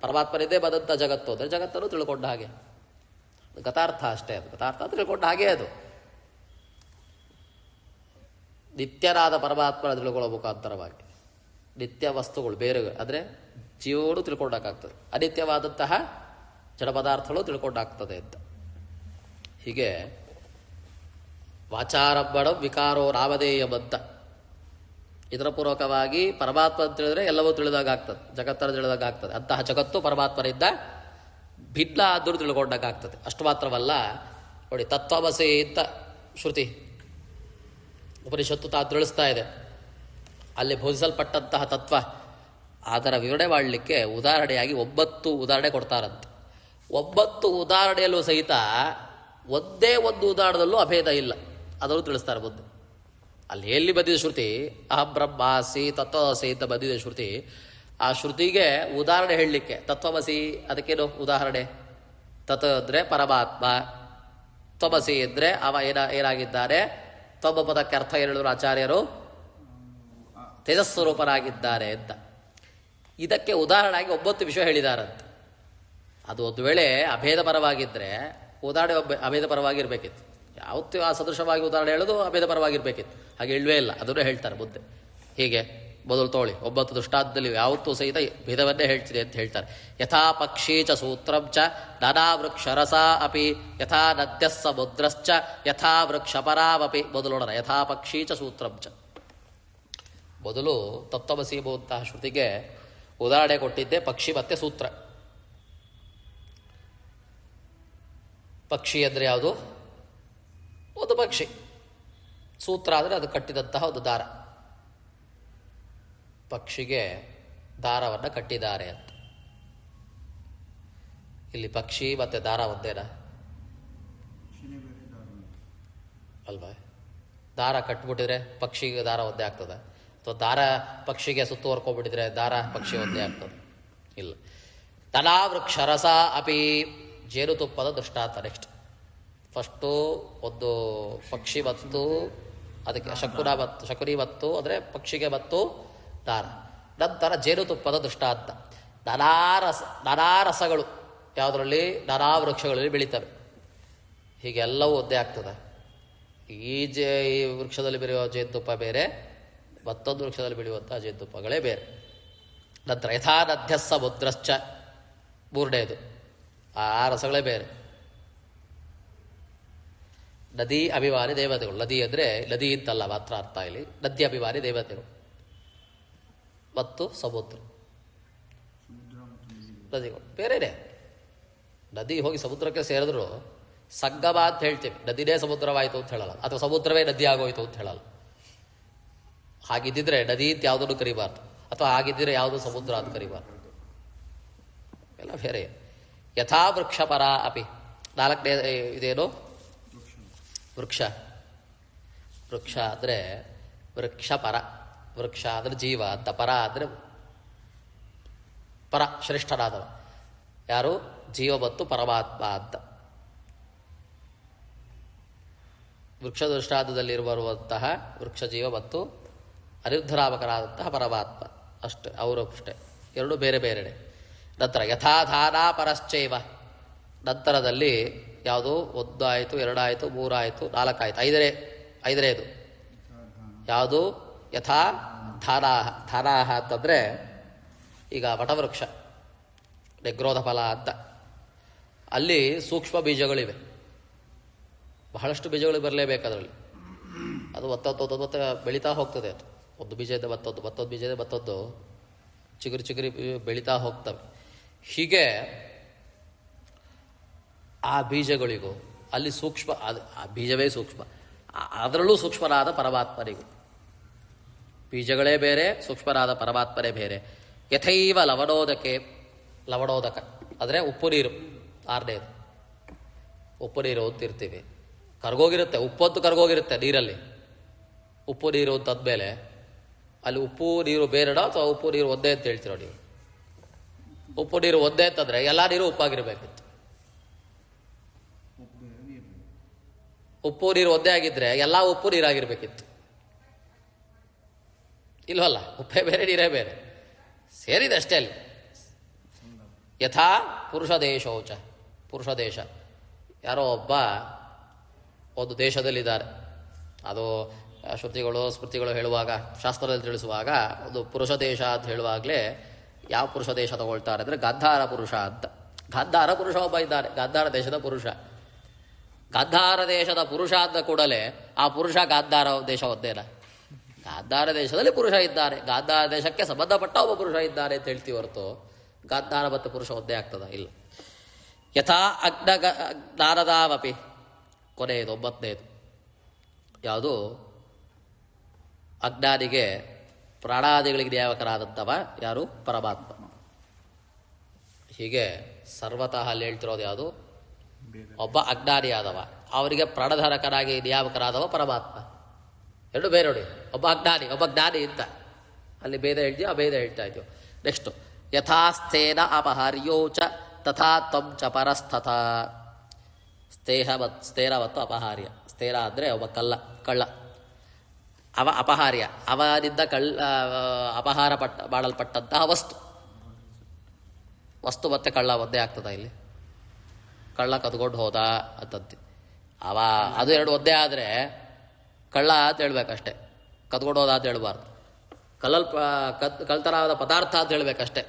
ಪರಮಾತ್ಮನಿದ್ದೇ ಬಂದಂಥ ಜಗತ್ತು ಅಂದರೆ ಜಗತ್ತನ್ನು ತಿಳ್ಕೊಂಡ ಹಾಗೆ. ಗತಾರ್ಥ ಅಷ್ಟೇ, ಅದು ಗತಾರ್ಥ ತಿಳ್ಕೊಂಡ ಹಾಗೆ. ಅದು ನಿತ್ಯನಾದ ಪರಮಾತ್ಮನ ತಿಳ್ಕೊಳ್ಳೋ ಮುಖಾಂತರವಾಗಿ ನಿತ್ಯ ವಸ್ತುಗಳು ಬೇರೆ ಅಂದರೆ ಜೀವಗಳು ತಿಳ್ಕೊಂಡಾಗ್ತದೆ, ಅನಿತ್ಯವಾದಂತಹ ಜಡ ಪದಾರ್ಥಗಳು ತಿಳ್ಕೊಂಡಾಗ್ತದೆ ಅಂತ. ಹೀಗೆ ವಾಚಾರಂಭಣ ವಿಕಾರೋ ನಾಮಧೇಯ ಬದ್ಧ, ಇದರ ಪೂರ್ವಕವಾಗಿ ಪರಮಾತ್ಮ ಅಂತ ತಿಳಿದ್ರೆ ಎಲ್ಲವೂ ತಿಳಿದಾಗ ಆಗ್ತದೆ, ಜಗತ್ತನ್ನು ತಿಳಿದಾಗ ಆಗ್ತದೆ. ಅಂತಹ ಜಗತ್ತು ಪರಮಾತ್ಮನಿಂದ ಭಿನ್ನ ಆದರೂ ತಿಳ್ಕೊಂಡಾಗ ಆಗ್ತದೆ. ಅಷ್ಟು ಮಾತ್ರವಲ್ಲ, ನೋಡಿ ತತ್ವಮಸಿ ಅಂತ ಶ್ರುತಿ ಉಪನಿಷತ್ತು ತಿಳಿಸ್ತಾ ಇದೆ. ಅಲ್ಲಿ ಬೋಧಿಸಲ್ಪಟ್ಟಂತಹ ತತ್ವ ಅದರ ವಿವರಣೆ ಮಾಡಲಿಕ್ಕೆ ಉದಾಹರಣೆಯಾಗಿ 9 ಉದಾಹರಣೆ ಕೊಡ್ತಾರಂತೆ. 9 ಉದಾಹರಣೆಯಲ್ಲೂ ಸಹಿತ ಒಂದೇ ಒಂದು ಉದಾಹರಣೆಯಲ್ಲೂ ಅಭೇದ ಇಲ್ಲ, ಅದನ್ನು ತಿಳಿಸ್ತಾರೆ ಮುಂದೆ. ಅಲ್ಲಿ ಎಲ್ಲಿ ಬಂದಿದೆ ಶ್ರುತಿ, ಅಹಂ ಬ್ರಹ್ಮಾಸಿ ತತ್ವಮಸಿ ಅಂತ ಬಂದಿದೆ ಶ್ರುತಿ. ಆ ಶ್ರುತಿಗೆ ಉದಾಹರಣೆ ಹೇಳಲಿಕ್ಕೆ ತತ್ವಮಸಿ, ಅದಕ್ಕೇನು ಉದಾಹರಣೆ? ತತ್ ಅಂದರೆ ಪರಮಾತ್ಮ, ತ್ವಮಸಿ ಅಂದರೆ ಅವ ಏನಾಗಿದ್ದಾನೆ, ತ್ವಮ ಪದಕ್ಕೆ ಅರ್ಥ ಹೇಳಿದ್ರು ಆಚಾರ್ಯರು, ತೇಜಸ್ವರೂಪನಾಗಿದ್ದಾರೆ ಅಂತ. ಇದಕ್ಕೆ ಉದಾಹರಣೆಯಾಗಿ 9 ವಿಷಯ ಹೇಳಿದಾರಂತೆ. ಅದು ಒಂದು ವೇಳೆ ಅಭೇದ ಪರವಾಗಿದ್ದರೆ ಉದಾಹರಣೆ ಅಭೇದ ಪರವಾಗಿರ್ಬೇಕಿತ್ತು. ಯಾವತ್ತೂ ಆ ಸದೃಶವಾಗಿ ಉದಾಹರಣೆ ಹೇಳೋದು ಅಭೇದ ಪರವಾಗಿರ್ಬೇಕಿತ್ತು. ಹಾಗೆ ಇಲ್ವೇ ಇಲ್ಲ, ಅದನ್ನೇ ಹೇಳ್ತಾರೆ ಮುಂದೆ. ಹೀಗೆ ಮೊದಲು ತೋಳಿ 9 ದೃಷ್ಟಾಂತದಲ್ಲಿ ಯಾವತ್ತೂ ಸಹಿತ ಭೇದವನ್ನೇ ಹೇಳ್ತಿದೆ ಅಂತ ಹೇಳ್ತಾರೆ. ಯಥಾ ಪಕ್ಷೀ ಚ ಸೂತ್ರಂ ಚ ನಾನಾ ವೃಕ್ಷರಸ ಅಪಿ ಯಥಾ ನದ್ಯಃ ಸಮುದ್ರಶ್ಚ ಯಥಾ ವೃಕ್ಷಪರಾವಪಿ. ಮೊದಲು ನೋಡೋಣ, ಯಥಾ ಪಕ್ಷೀ ಚ ಸೂತ್ರಂ ಚ. ಮೊದಲು ತತ್ವಮಸಿ ಎಂಬುವಂತಹ ಶ್ರುತಿಗೆ ಉದಾಹರಣೆ ಕೊಟ್ಟಿದ್ದೆ ಪಕ್ಷಿ ಮತ್ತು ಸೂತ್ರ. ಪಕ್ಷಿ ಅಂದರೆ ಯಾವುದು? ಒಂದು ಪಕ್ಷಿ. ಸೂತ್ರ ಅಂದರೆ ಅದು ಕಟ್ಟಿದಂತಹ ಒಂದು ದಾರ. ಪಕ್ಷಿಗೆ ದಾರವನ್ನು ಕಟ್ಟಿದ್ದಾರೆ ಅಂತ. ಇಲ್ಲಿ ಪಕ್ಷಿ ಮತ್ತು ದಾರ ಒಂದೇನಾ ಅಲ್ವಾ? ದಾರ ಕಟ್ಬಿಟ್ಟಿದ್ರೆ ಪಕ್ಷಿಗೆ ದಾರ ಒಂದೇ ಆಗ್ತದೆ, ಅಥವಾ ದಾರ ಪಕ್ಷಿಗೆ ಸುತ್ತುವರ್ಕೊಂಡ್ಬಿಟ್ಟಿದ್ರೆ ದಾರ ಪಕ್ಷಿ ಒಂದೇ ಆಗ್ತದೆ? ಇಲ್ಲ. ತಲಾ ವೃಕ್ಷರಸ ಅಪಿ, ಜೇನುತುಪ್ಪದ ದೃಷ್ಟಾಂತ ನೆಕ್ಸ್ಟ್. ಫಸ್ಟು ಒಂದು ಪಕ್ಷಿ ಮತ್ತು ಅದಕ್ಕೆ ಶಕುನಿ ಮತ್ತು ಅಂದರೆ ಪಕ್ಷಿಗೆ ಮತ್ತು ದಾರ. ನಂತರ ಜೇನುತುಪ್ಪದ ದೃಷ್ಟಾಂತ. ನಾನಾ ರಸಗಳು ಯಾವುದರಲ್ಲಿ? ನಾನಾ ವೃಕ್ಷಗಳಲ್ಲಿ ಬೆಳೀತವೆ. ಹೀಗೆಲ್ಲವೂ ಒಂದೇ ಆಗ್ತದೆ. ಈ ವೃಕ್ಷದಲ್ಲಿ ಬೆಳೆಯುವ ಜೇನುತುಪ್ಪ ಬೇರೆ, ಮತ್ತೊಂದು ವೃಕ್ಷದಲ್ಲಿ ಬೆಳೆಯುವಂಥ ಜೇನುತುಪ್ಪಗಳೇ ಬೇರೆ. ನಂತರ ಯಥಾ ನದ್ಯಃ ಸಮುದ್ರಶ್ಚ, ಮೂರನೇದು. ಆ ರಸಗಳೇ ಬೇರೆ. ನದಿ ಅಭಿಮಾನಿ ದೇವತೆಗಳು. ನದಿ ಅಂದರೆ ನದಿ ಅಂತಲ್ಲ ಮಾತ್ರ ಅರ್ಥ, ಇಲ್ಲಿ ನದಿ ಅಭಿಮಾನಿ ದೇವತೆಗಳು ಮತ್ತು ಸಮುದ್ರ ನದಿಗಳು ಬೇರೆನೇ. ನದಿ ಹೋಗಿ ಸಮುದ್ರಕ್ಕೆ ಸೇರಿದ್ರು ಸಂಗಮ ಅಂತ ಹೇಳ್ತೀವಿ, ನದಿನೇ ಸಮುದ್ರವಾಯಿತು ಅಂತ ಹೇಳಲ್ಲ, ಅಥವಾ ಸಮುದ್ರವೇ ನದಿ ಆಗೋಯ್ತು ಅಂತ ಹೇಳಲ್ಲ. ಹಾಗಿದ್ದಿದ್ರೆ ನದಿ ಅಂತ ಯಾವುದನ್ನು ಕರಿಬಾರ್ದು, ಅಥವಾ ಹಾಗಿದ್ದರೆ ಯಾವುದು ಸಮುದ್ರ ಅಂತ ಕರಿಬಾರ್ದು, ಎಲ್ಲ ಬೇರೆ. ಯಥಾ ವೃಕ್ಷಪರ ಅಪಿ. 4ನೇ ಇದೇನು? ವೃಕ್ಷ. ವೃಕ್ಷ ಅಂದರೆ ವೃಕ್ಷಪರ. ವೃಕ್ಷ ಅಂದರೆ ಜೀವ ಅಂತ, ಪರ ಅಂದರೆ ಪರ, ಶ್ರೇಷ್ಠನಾದವ. ಯಾರು? ಜೀವ ಮತ್ತು ಪರಮಾತ್ಮ ಅಂತ. ವೃಕ್ಷ ದೃಷ್ಟಾಂತದಲ್ಲಿ ಬರುವಂತಹ ವೃಕ್ಷ ಜೀವ ಮತ್ತು ಅನಿರುದ್ಧನಾಮಕನಾದಂತಹ ಪರಮಾತ್ಮ ಅಷ್ಟೇ, ಅವರು ಅಷ್ಟೇ, ಎರಡು ಬೇರೆ ಬೇರೆನೆ. ನಂತರ ಯಥಾಧಾನ ಪರಶ್ಚೈವ. ನಂತರದಲ್ಲಿ ಯಾವುದು 1 ಆಯಿತು, 2 ಆಯಿತು, 3 ಆಯಿತು, 4 ಆಯಿತು, ಐದನೇದು ಯಾವುದು ಯಥಾ ಧಾರಾಹ. ಧಾರಾಹ ಅಂತಂದರೆ ಈಗ ವಟವೃಕ್ಷ ನೆಗ್ರೋಧ ಫಲ ಅಂತ, ಅಲ್ಲಿ ಸೂಕ್ಷ್ಮ ಬೀಜಗಳಿವೆ, ಬಹಳಷ್ಟು ಬೀಜಗಳು ಬರಲೇಬೇಕು ಅದರಲ್ಲಿ. ಅದು ಒತ್ತೊತ್ತು ಬೆಳೀತಾ ಹೋಗ್ತದೆ. ಅದು ಒಂದು ಬೀಜ ಇದೆ ಮತ್ತೊಂದು ಬೀಜ ಇದೆ ಮತ್ತೊಂದು ಚಿಗುರಿ ಬೆಳೀತಾ ಹೋಗ್ತವೆ. ಹೀಗೆ ಆ ಬೀಜಗಳಿಗೂ ಅಲ್ಲಿ ಸೂಕ್ಷ್ಮ, ಆ ಬೀಜವೇ ಸೂಕ್ಷ್ಮ, ಅದರಲ್ಲೂ ಸೂಕ್ಷ್ಮರಾದ ಪರಮಾತ್ಮರಿಗೂ. ಬೀಜಗಳೇ ಬೇರೆ, ಸೂಕ್ಷ್ಮರಾದ ಪರಮಾತ್ಮರೇ ಬೇರೆ. ಯಥೈವ ಲವಣೋದಕ ಅಂದರೆ ಉಪ್ಪು ನೀರು. 6ನೇದು ಉಪ್ಪು ನೀರು ಅಂತಿರ್ತೀವಿ, ಕರ್ಗೋಗಿರುತ್ತೆ, ಉಪ್ಪೊತ್ತು ಕರ್ಗೋಗಿರುತ್ತೆ ನೀರಲ್ಲಿ. ಉಪ್ಪು ನೀರು ಅಂತಂದಮೇಲೆ ಅಲ್ಲಿ ಉಪ್ಪು ನೀರು ಬೇರೆಡ ಅಥವಾ ಉಪ್ಪು ನೀರು ಒಂದೇ ಅಂತ ಹೇಳ್ತೀರೋ ನೀವು? ಉಪ್ಪು ನೀರು ಒಂದೇ ಅಂತಂದರೆ ಎಲ್ಲ ನೀರು ಉಪ್ಪಾಗಿರ್ಬೇಕಿತ್ತು. ಉಪ್ಪು ನೀರು ಒಂದೇ ಆಗಿದ್ದರೆ ಎಲ್ಲ ಉಪ್ಪು ನೀರಾಗಿರ್ಬೇಕಿತ್ತು. ಇಲ್ವಲ್ಲ, ಉಪ್ಪೇ ಬೇರೆ ನೀರೇ ಬೇರೆ, ಸೇರಿದೆ ಅಷ್ಟೇ ಅಲ್ಲಿ. ಯಥಾ ಪುರುಷ ದೇಶೋಚ, ಪುರುಷ ದೇಶ. ಯಾರೋ ಒಬ್ಬ ಒಂದು ದೇಶದಲ್ಲಿದ್ದಾರೆ, ಅದು ಶ್ರುತಿಗಳು ಸ್ಮೃತಿಗಳು ಹೇಳುವಾಗ, ಶಾಸ್ತ್ರದಲ್ಲಿ ತಿಳಿಸುವಾಗ ಒಂದು ಪುರುಷ ದೇಶ ಅಂತ ಹೇಳುವಾಗಲೇ ಯಾವ ಪುರುಷ ದೇಶ ತಗೊಳ್ತಾರೆ ಅಂದರೆ ಗಾಂಧಾರ ಪುರುಷ ಅಂತ. ಗಾಂಧಾರ ಪುರುಷ ಒಬ್ಬ ಇದ್ದಾರೆ, ಗಾಂಧಾರ ದೇಶದ ಪುರುಷ. ಗಾಂಧಾರ ದೇಶದ ಪುರುಷ ಆದ ಕೂಡಲೇ ಆ ಪುರುಷ ಗಾಂಧಾರ ದೇಶ ಒಂದೇನ? ಗಾಂಧಾರ ದೇಶದಲ್ಲಿ ಪುರುಷ ಇದ್ದಾರೆ, ಗಾಂಧಾರ ದೇಶಕ್ಕೆ ಸಂಬಂಧಪಟ್ಟ ಒಬ್ಬ ಪುರುಷ ಇದ್ದಾರೆ ಅಂತ ಹೇಳ್ತೀವಿ ಹೊರತು ಗಾಂಧಾರ ಮತ್ತು ಪುರುಷ ಒಂದೇ ಆಗ್ತದ? ಇಲ್ಲ. ಯಥಾ ಜ್ಞಾನದಾವಪಿ. ಕೊನೆಯದು 9ನೇದು ಯಾವುದು? ಅಜ್ಞಾನಿಗೆ ಪ್ರಾಣಾದಿಗಳಿಗೆ ನ್ಯಾಯಕರಾದಂಥವ ಯಾರು? ಪರಮಾತ್ಮ. ಹೀಗೆ ಸರ್ವತಃ ಅಲ್ಲಿ ಹೇಳ್ತಿರೋದು ಯಾವುದು? ಒಬ್ಬ ಅಜ್ಞಾನಿಯಾದವ, ಅವರಿಗೆ ಪ್ರಾಣಧಾರಕನಾಗಿ ನಿಯಾಮಕರಾದವ ಪರಮಾತ್ಮ. ಎರಡು ಬೇರೆ ನೋಡಿ, ಒಬ್ಬ ಅಜ್ಞಾನಿ ಒಬ್ಬ ಜ್ಞಾನಿ ಅಂತ ಅಲ್ಲಿ ಭೇದ ಹೇಳ್ತೀವಿ, ಆ ಭೇದ ಹೇಳ್ತಾ ಇದ್ದೀವಿ. ನೆಕ್ಸ್ಟು ಯಥಾಸ್ಥೇನ ಅಪಹಾರ್ಯೋಚ ತಥಾ ತ್ವಂ ಚ ಪರಸ್ಥತ. ಸ್ಥೇರ ಮತ್ತು ಅಪಹಾರ್ಯ. ಸ್ಥೇರ ಅಂದರೆ ಒಬ್ಬ ಕಳ್ಳ, ಅವ ಅಪಹಾರ್ಯ, ಅವನಿಂದ ಅಪಹಾರ ಮಾಡಲ್ಪಟ್ಟಂತಹ ವಸ್ತು ಮತ್ತು ಕಳ್ಳ ಒಂದೇ ಆಗ್ತದ ಇಲ್ಲಿ? ಕಳ್ಳ ಕದ್ಕೊಂಡು ಹೋದ ಅಂತಂತೆ, ಅದು ಎರಡು ಒಂದೇ ಆದರೆ ಕಳ್ಳ ಅಂತ ಹೇಳ್ಬೇಕಷ್ಟೆ, ಕದ್ಕೊಂಡು ಹೋದ ಅಂತ ಹೇಳ್ಬಾರ್ದು. ಕಳ್ತನವಾದ ಪದಾರ್ಥ ಅಂತ ಹೇಳ್ಬೇಕಷ್ಟೆ,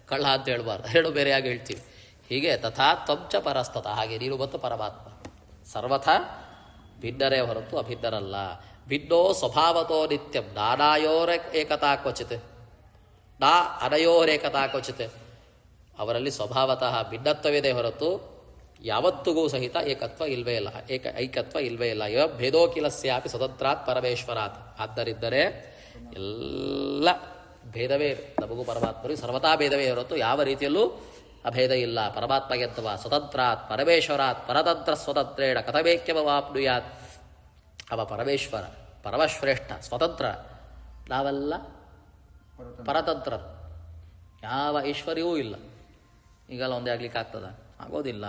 ಕಳ್ಳ ಅಂತ ಹೇಳ್ಬಾರ್ದು, ಎರಡು ಬೇರೆಯಾಗಿ ಹೇಳ್ತೀವಿ. ಹೀಗೆ ತಥಾ ತ್ವಂಚ ಪರಸ್ತತ, ಹಾಗೆ ನೀನು ಮತ್ತು ಪರಮಾತ್ಮ ಸರ್ವಥಾ ಭಿನ್ನರೇ ಹೊರತು ಅಭಿನ್ನರಲ್ಲ. ಭಿನ್ನೋ ಸ್ವಭಾವತೋ ನಿತ್ಯಂ ನಾನಾಯೋರ ಏಕತಾ ಕ್ವಚಿತ್ ನಾ ಅನಯೋರೇಕತಾ ಕ್ವಚಿತ್. ಅವರಲ್ಲಿ ಸ್ವಭಾವತಃ ಭಿನ್ನತ್ವವಿದೆ ಹೊರತು ಯಾವತ್ತಿಗೂ ಸಹಿತ ಏಕತ್ವ ಇಲ್ವೇ ಇಲ್ಲ, ಐಕತ್ವ ಇಲ್ವೇ ಇಲ್ಲ. ಇವ ಭೇದೋಕಿಲಸ್ಯಾಪಿ ಸ್ವತಂತ್ರಾತ್ ಪರಮೇಶ್ವರಾತ್. ಆದ್ದರಿದ್ದರೆ ಎಲ್ಲ ಭೇದವೇ ನಮಗೂ ಪರಮಾತ್ಮರಿಗೆ ಸರ್ವತಾ ಭೇದವೇ ಹೊರತು ಯಾವ ರೀತಿಯಲ್ಲೂ ಅಭೇದ ಇಲ್ಲ. ಪರಮಾತ್ಮಗೆತ್ತವ ಸ್ವತಂತ್ರಾತ್ ಪರಮೇಶ್ವರಾತ್ ಪರತಂತ್ರ ಸ್ವತಂತ್ರೇಣ ಕಥಮೇಕ್ಯಮವಾಪ್ನುಯಾತ್. ಅವ ಪರಮೇಶ್ವರ, ಪರಮಶ್ರೇಷ್ಠ, ಸ್ವತಂತ್ರ, ನಾವೆಲ್ಲ ಪರತಂತ್ರರು, ಯಾವ ಐಶ್ವರ್ಯವೂ ಇಲ್ಲ. ಈಗಲ್ಲ ಒಂದೇ ಆಗ್ಲಿಕ್ಕೆ ಆಗ್ತದ? ಆಗೋದಿಲ್ಲ.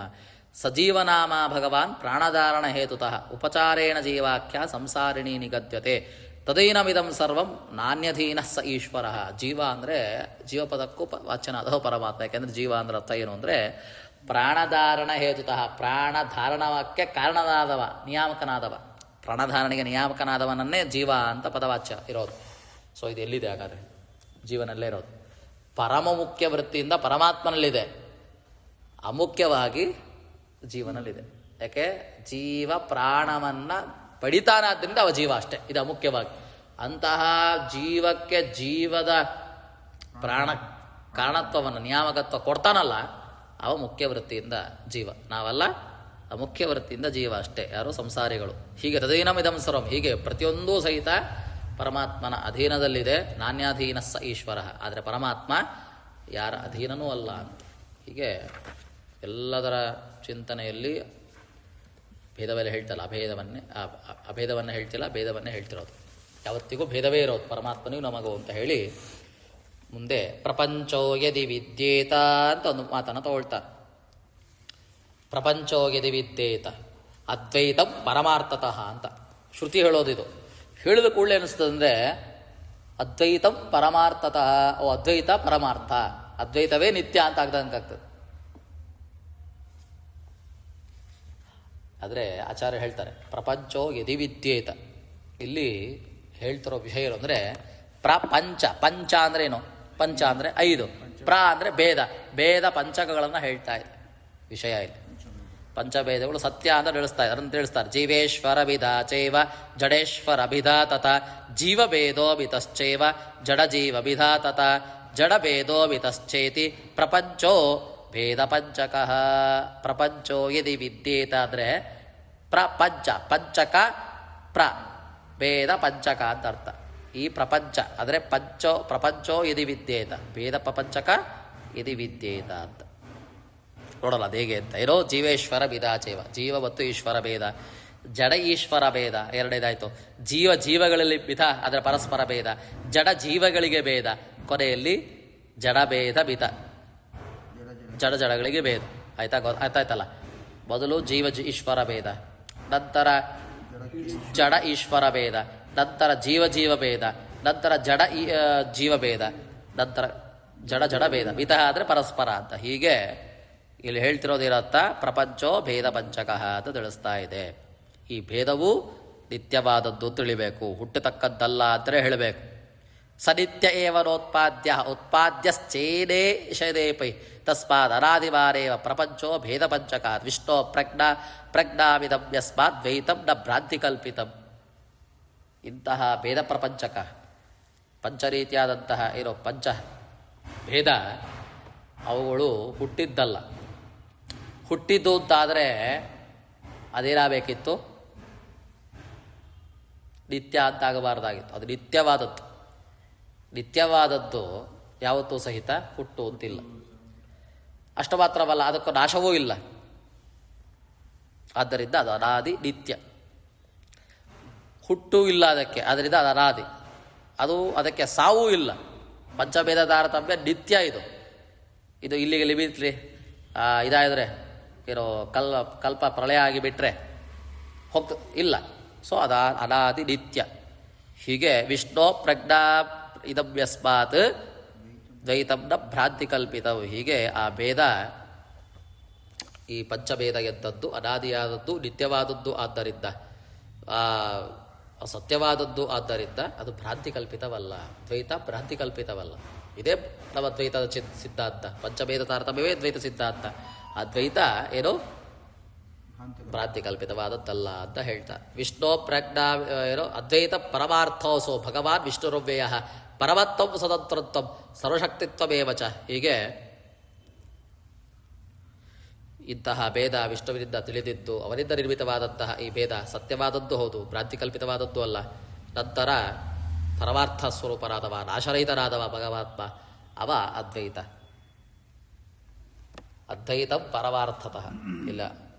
ಸಜೀವನಾಮ ಭಗವಾನ್ ಪ್ರಾಣಧಾರಣ ಹೇತುತಃ ಉಪಚಾರೇಣ ಜೀವಾಖ್ಯ ಸಂಸಾರಿಣಿ ನಿಗದ್ಯತೆ ತದೈನಮಿದಂ ಸರ್ವಂ ನಾಣ್ಯಧೀನ ಸ ಈಶ್ವರ. ಜೀವ ಅಂದರೆ ಜೀವಪದಕ್ಕೂ ವಾಚನ ಅದೋ ಪರಮಾತ್ಮ. ಯಾಕೆಂದರೆ ಜೀವ ಅಂದ್ರೆ ಅರ್ಥ ಏನು ಅಂದರೆ ಪ್ರಾಣಧಾರಣ ಹೇತುತಃ, ಪ್ರಾಣಧಾರಣಕ್ಕೆ ಕಾರಣನಾದವ, ನಿಯಾಮಕನಾದವ, ಪ್ರಾಣಧಾರಣೆಗೆ ನಿಯಾಮಕನಾದವನನ್ನೇ ಜೀವ ಅಂತ ಪದವಾಚ್ಯ ಇರೋದು. ಸೊ ಇದು ಎಲ್ಲಿದೆ ಹಾಗಾದರೆ? ಜೀವನಲ್ಲೇ ಇರೋದು. ಪರಮ ಮುಖ್ಯ ವೃತ್ತಿಯಿಂದ ಪರಮಾತ್ಮನಲ್ಲಿದೆ, ಅಮುಖ್ಯವಾಗಿ ಜೀವನಲ್ಲಿದೆ. ಯಾಕೆ? ಜೀವ ಪ್ರಾಣವನ್ನು ಪಡಿತಾನಾದ್ರಿಂದ ಅವ ಜೀವ ಅಷ್ಟೇ, ಇದು ಅಮುಖ್ಯವಾಗಿ. ಅಂತಹ ಜೀವಕ್ಕೆ ಜೀವದ ಕಾರಣತ್ವವನ್ನು ನಿಯಾಮಕತ್ವ ಕೊಡ್ತಾನಲ್ಲ, ಅವ ಮುಖ್ಯ ವೃತ್ತಿಯಿಂದ ಜೀವ. ನಾವಲ್ಲ, ಮುಖ್ಯ ವೃತ್ತಿಯಿಂದ ಜೀವ ಅಷ್ಟೇ, ಯಾರು? ಸಂಸಾರಿಗಳು. ಹೀಗೆ ತದೈನಮಿದಂ ಸರ್ವಂ, ಹೀಗೆ ಪ್ರತಿಯೊಂದೂ ಸಹಿತ ಪರಮಾತ್ಮನ ಅಧೀನದಲ್ಲಿದೆ. ನಾಣ್ಯಾಧೀನ ಸ ಈಶ್ವರ. ಆದರೆ ಪರಮಾತ್ಮ ಯಾರ ಅಧೀನನೂ ಅಲ್ಲ ಅಂತ. ಹೀಗೆ ಎಲ್ಲದರ ಚಿಂತನೆಯಲ್ಲಿ ಭೇದವೆಲ್ಲ ಹೇಳ್ತಲ್ಲ, ಅಭೇದವನ್ನೇ ಹೇಳ್ತಿಲ್ಲ, ಭೇದವನ್ನೇ ಹೇಳ್ತಿರೋದು. ಯಾವತ್ತಿಗೂ ಭೇದವೇ ಇರೋದು, ಪರಮಾತ್ಮನಿಗೂ ನಮಗೂ ಅಂತ ಹೇಳಿ ಮುಂದೆ ಪ್ರಪಂಚೋ ಯದಿ ವಿದ್ಯೇತ ಅಂತ ಒಂದು ಮಾತನ್ನು ತಗೊಳ್ತಾರೆ. ಪ್ರಪಂಚೋ ಯದಿ ವಿದ್ಯೇತ ಅದ್ವೈತಂ ಪರಮಾರ್ಥತಃ ಅಂತ ಶ್ರುತಿ ಹೇಳೋದಿದು. ಹೇಳಿದ ಕೂಡಲೇ ಅನಿಸ್ತದಂದರೆ ಅದ್ವೈತಂ ಪರಮಾರ್ಥತಃ, ಅದ್ವೈತ ಪರಮಾರ್ಥ, ಅದ್ವೈತವೇ ನಿತ್ಯ ಅಂತ ಆಗ್ತದೆ. ಆದರೆ ಆಚಾರ್ಯ ಹೇಳ್ತಾರೆ ಪ್ರಪಂಚೋ ಯದಿ ವಿದ್ಯೇತ. ಇಲ್ಲಿ ಹೇಳ್ತಿರೋ ವಿಷಯ ಏನು ಅಂದರೆ ಪ್ರಪಂಚ. ಪಂಚ ಅಂದರೆ ಏನು? ಪಂಚ ಅಂದರೆ 5, ಅಂದರೆ ಭೇದ ಪಂಚಕಗಳನ್ನು ಹೇಳ್ತಾ ಇದೆ ವಿಷಯ. ಇಲ್ಲಿ ಪಂಚಭೇದಗಳು ಸತ್ಯ ಅಂತ ತಿಳಿಸ್ತಾರೆ. ಜೀವೇಶ್ವರ ವಿಧ ಚೈವ ಜಡೇಶ್ವರ ವಿಧ ತತ ಜೀವಭೇದೋ ವಿತಶ್ಚೈವ ಜಡಜೀವ ವಿಧ ತತ ಜಡಭೇದೋ ವಿತಶ್ಚೇತಿ ಪ್ರಪಂಚೋ ಭೇದ ಪಂಚಕ. ಪ್ರಪಂಚೋ ಯದಿ ವಿದ್ಯೇತ ಅಂದರೆ ಪ್ರಪಂಚ, ಪಂಚಕ ಭೇದ ಪಂಚಕ ಅಂತ ಅರ್ಥ. ಈ ಪ್ರಪಂಚ ಅಂದರೆ ಪ್ರಪಂಚೋ ಯದಿ ವಿದ್ಯೇತ, ಭೇದ ಪ್ರಪಂಚಕ ಯದಿ ವಿದ್ಯೇತ ಅಂತ ನೋಡಲ್ಲ ಅದು ಹೇಗೆ ಅಂತ. ಏನೋ ಜೀವೇಶ್ವರ ವಿಧಾಚೇವ, ಜೀವ ಮತ್ತು ಈಶ್ವರ ಭೇದ, ಜಡ ಈಶ್ವರ ಭೇದ ಎರಡನೇದಾಯಿತು. ಜೀವಗಳಲ್ಲಿ ವಿಧ ಅದರ ಪರಸ್ಪರ ಭೇದ, ಜಡ ಜೀವಗಳಿಗೆ ಭೇದ, ಕೊನೆಯಲ್ಲಿ ಜಡಭೇದ ವಿಧ, ಜಡಗಳಿಗೆ ಭೇದ. ಆಯ್ತಾಯ್ತಲ್ಲ. ಮೊದಲು ಈಶ್ವರ ಭೇದ, ನಂತರ ಜಡ ಈಶ್ವರ ಭೇದ, ನಂತರ ಜೀವ ಭೇದ, ನಂತರ ಜಡ ಜೀವ ಭೇದ, ನಂತರ ಜಡ ಭೇದ. ವಿಧ ಆದರೆ ಪರಸ್ಪರ ಅಂತ. ಹೀಗೆ ಇಲ್ಲಿ ಹೇಳ್ತಿರೋದಿರತ್ತ ಪ್ರಪಂಚೋ ಭೇದ ಪಂಚಕ ಅಂತ ತಿಳಿಸ್ತಾ ಇದೆ. ಈ ಭೇದವು ನಿತ್ಯವಾದದ್ದು ತಿಳಿಬೇಕು, ಹುಟ್ಟತಕ್ಕದ್ದಲ್ಲ ಅಂದರೆ ಹೇಳಬೇಕು. ಸನಿತ್ಯ ಏವನೋತ್ಪಾದ್ಯ ಉತ್ಪಾದ್ಯಶ್ಚೇದೇಶದೇಪೈ ತಸ್ಮಾದ್ ಅನಾದಿವಾರೇವ ಪ್ರಪಂಚೋ ಭೇದ ಪಂಚಕಾತ್ ವಿಷ್ಣು ಪ್ರಜ್ಞಾವಿದಂ ಯಸ್ಮಾತ್ ದ್ವೈತಂ ನ ಭ್ರಾಂತಿ ಕಲ್ಪಿತಂ. ಇಂತಹ ಭೇದ ಪ್ರಪಂಚಕ ಪಂಚರೀತಿಯಾದಂತಹ ಇರೋ ಪಂಚ ಭೇದ ಅವುಗಳು ಹುಟ್ಟಿದ್ದಲ್ಲ. ಹುಟ್ಟಿದ್ದು ಅಂತಾದರೆ ಅದೇನಾಗಬೇಕಿತ್ತು? ನಿತ್ಯ ಅಂತಾಗಬಾರ್ದಾಗಿತ್ತು. ಅದು ನಿತ್ಯವಾದದ್ದು ಯಾವತ್ತೂ ಸಹಿತ ಹುಟ್ಟು ಅಂತಿಲ್ಲ. ಅಷ್ಟು ಮಾತ್ರವಲ್ಲ, ಅದಕ್ಕೂ ನಾಶವೂ ಇಲ್ಲ. ಆದ್ದರಿಂದ ಅದು ಅನಾದಿ ನಿತ್ಯ. ಹುಟ್ಟು ಇಲ್ಲ ಅದಕ್ಕೆ, ಅದರಿಂದ ಅದು ಅನಾದಿ. ಅದಕ್ಕೆ ಸಾವೂ ಇಲ್ಲ. ಪಂಚಭೇದ ತಾರತಮ್ಯ ನಿತ್ಯ. ಇದು ಇಲ್ಲಿಗೆ ಲಿಮಿಟ್ಲಿ ಇದಾದರೆ ಏನೋ ಕಲ್ಪ ಪ್ರಳಯ ಆಗಿಬಿಟ್ರೆ ಇಲ್ಲ. ಸೊ ಅನಾದಿ ನಿತ್ಯ. ಹೀಗೆ ವಿಷ್ಣು ಪ್ರಜ್ಞಾ ಇದಂ ಯಸ್ಮಾತ್ ದ್ವೈತಂ ನ ಭ್ರಾಂತಿ ಕಲ್ಪಿತವು. ಹೀಗೆ ಆ ಭೇದ, ಈ ಪಂಚಭೇದ ಎಂಥದ್ದು ಅನಾದಿಯಾದದ್ದು, ನಿತ್ಯವಾದದ್ದು ಆದ್ದರಿಂದ, ಸತ್ಯವಾದದ್ದು ಆದ್ದರಿಂದ ಅದು ಭ್ರಾಂತಿ ಕಲ್ಪಿತವಲ್ಲ. ದ್ವೈತ ಭ್ರಾಂತಿ ಕಲ್ಪಿತವಲ್ಲ. ಇದೇ ನಮ್ಮ ದ್ವೈತದ ಸಿದ್ಧಾಂತ. ಪಂಚಭೇದ ತಾರತಮ್ಯವೇ ದ್ವೈತ ಸಿದ್ಧಾಂತ. ಆ ದ್ವೈತ ಏನು ಭ್ರಾಂತಿ ಕಲ್ಪಿತವಾದದ್ದಲ್ಲ ಅಂತ ಹೇಳ್ತಾರೆ. ವಿಷ್ಣು ಪ್ರಜ್ಞಾ ಅದ್ವೈತ ಪರಮಾರ್ಥೋಸೋ ಭಗವಾನ್ ವಿಷ್ಣುರವ್ಯಯ ಪರಮತ್ವಂ ಸ್ವತಂತ್ರತ್ವಂ ಸರ್ವಶಕ್ತಿತ್ವಮೇವ ಚ. ಹೀಗೆ ಇಂತಹ ಭೇದ ವಿಷ್ಣುವಿನಿಂದ ತಿಳಿದಿದ್ದು, ಅವನಿಂದ ನಿರ್ಮಿತವಾದಂತಹ ಈ ಭೇದ ಸತ್ಯವಾದದ್ದು ಹೌದು, ಭ್ರಾಂತಿ ಕಲ್ಪಿತವಾದದ್ದು ಅಲ್ಲ. ನಂತರ ಪರಮಾರ್ಥ ಸ್ವರೂಪನಾದವ, ನಾಶರಹಿತನಾದವ ಪರಮಾತ್ಮ, ಅವ ಅದ್ವೈತಂ ಪರಮಾರ್ಥತಃ. ಇಲ್ಲ,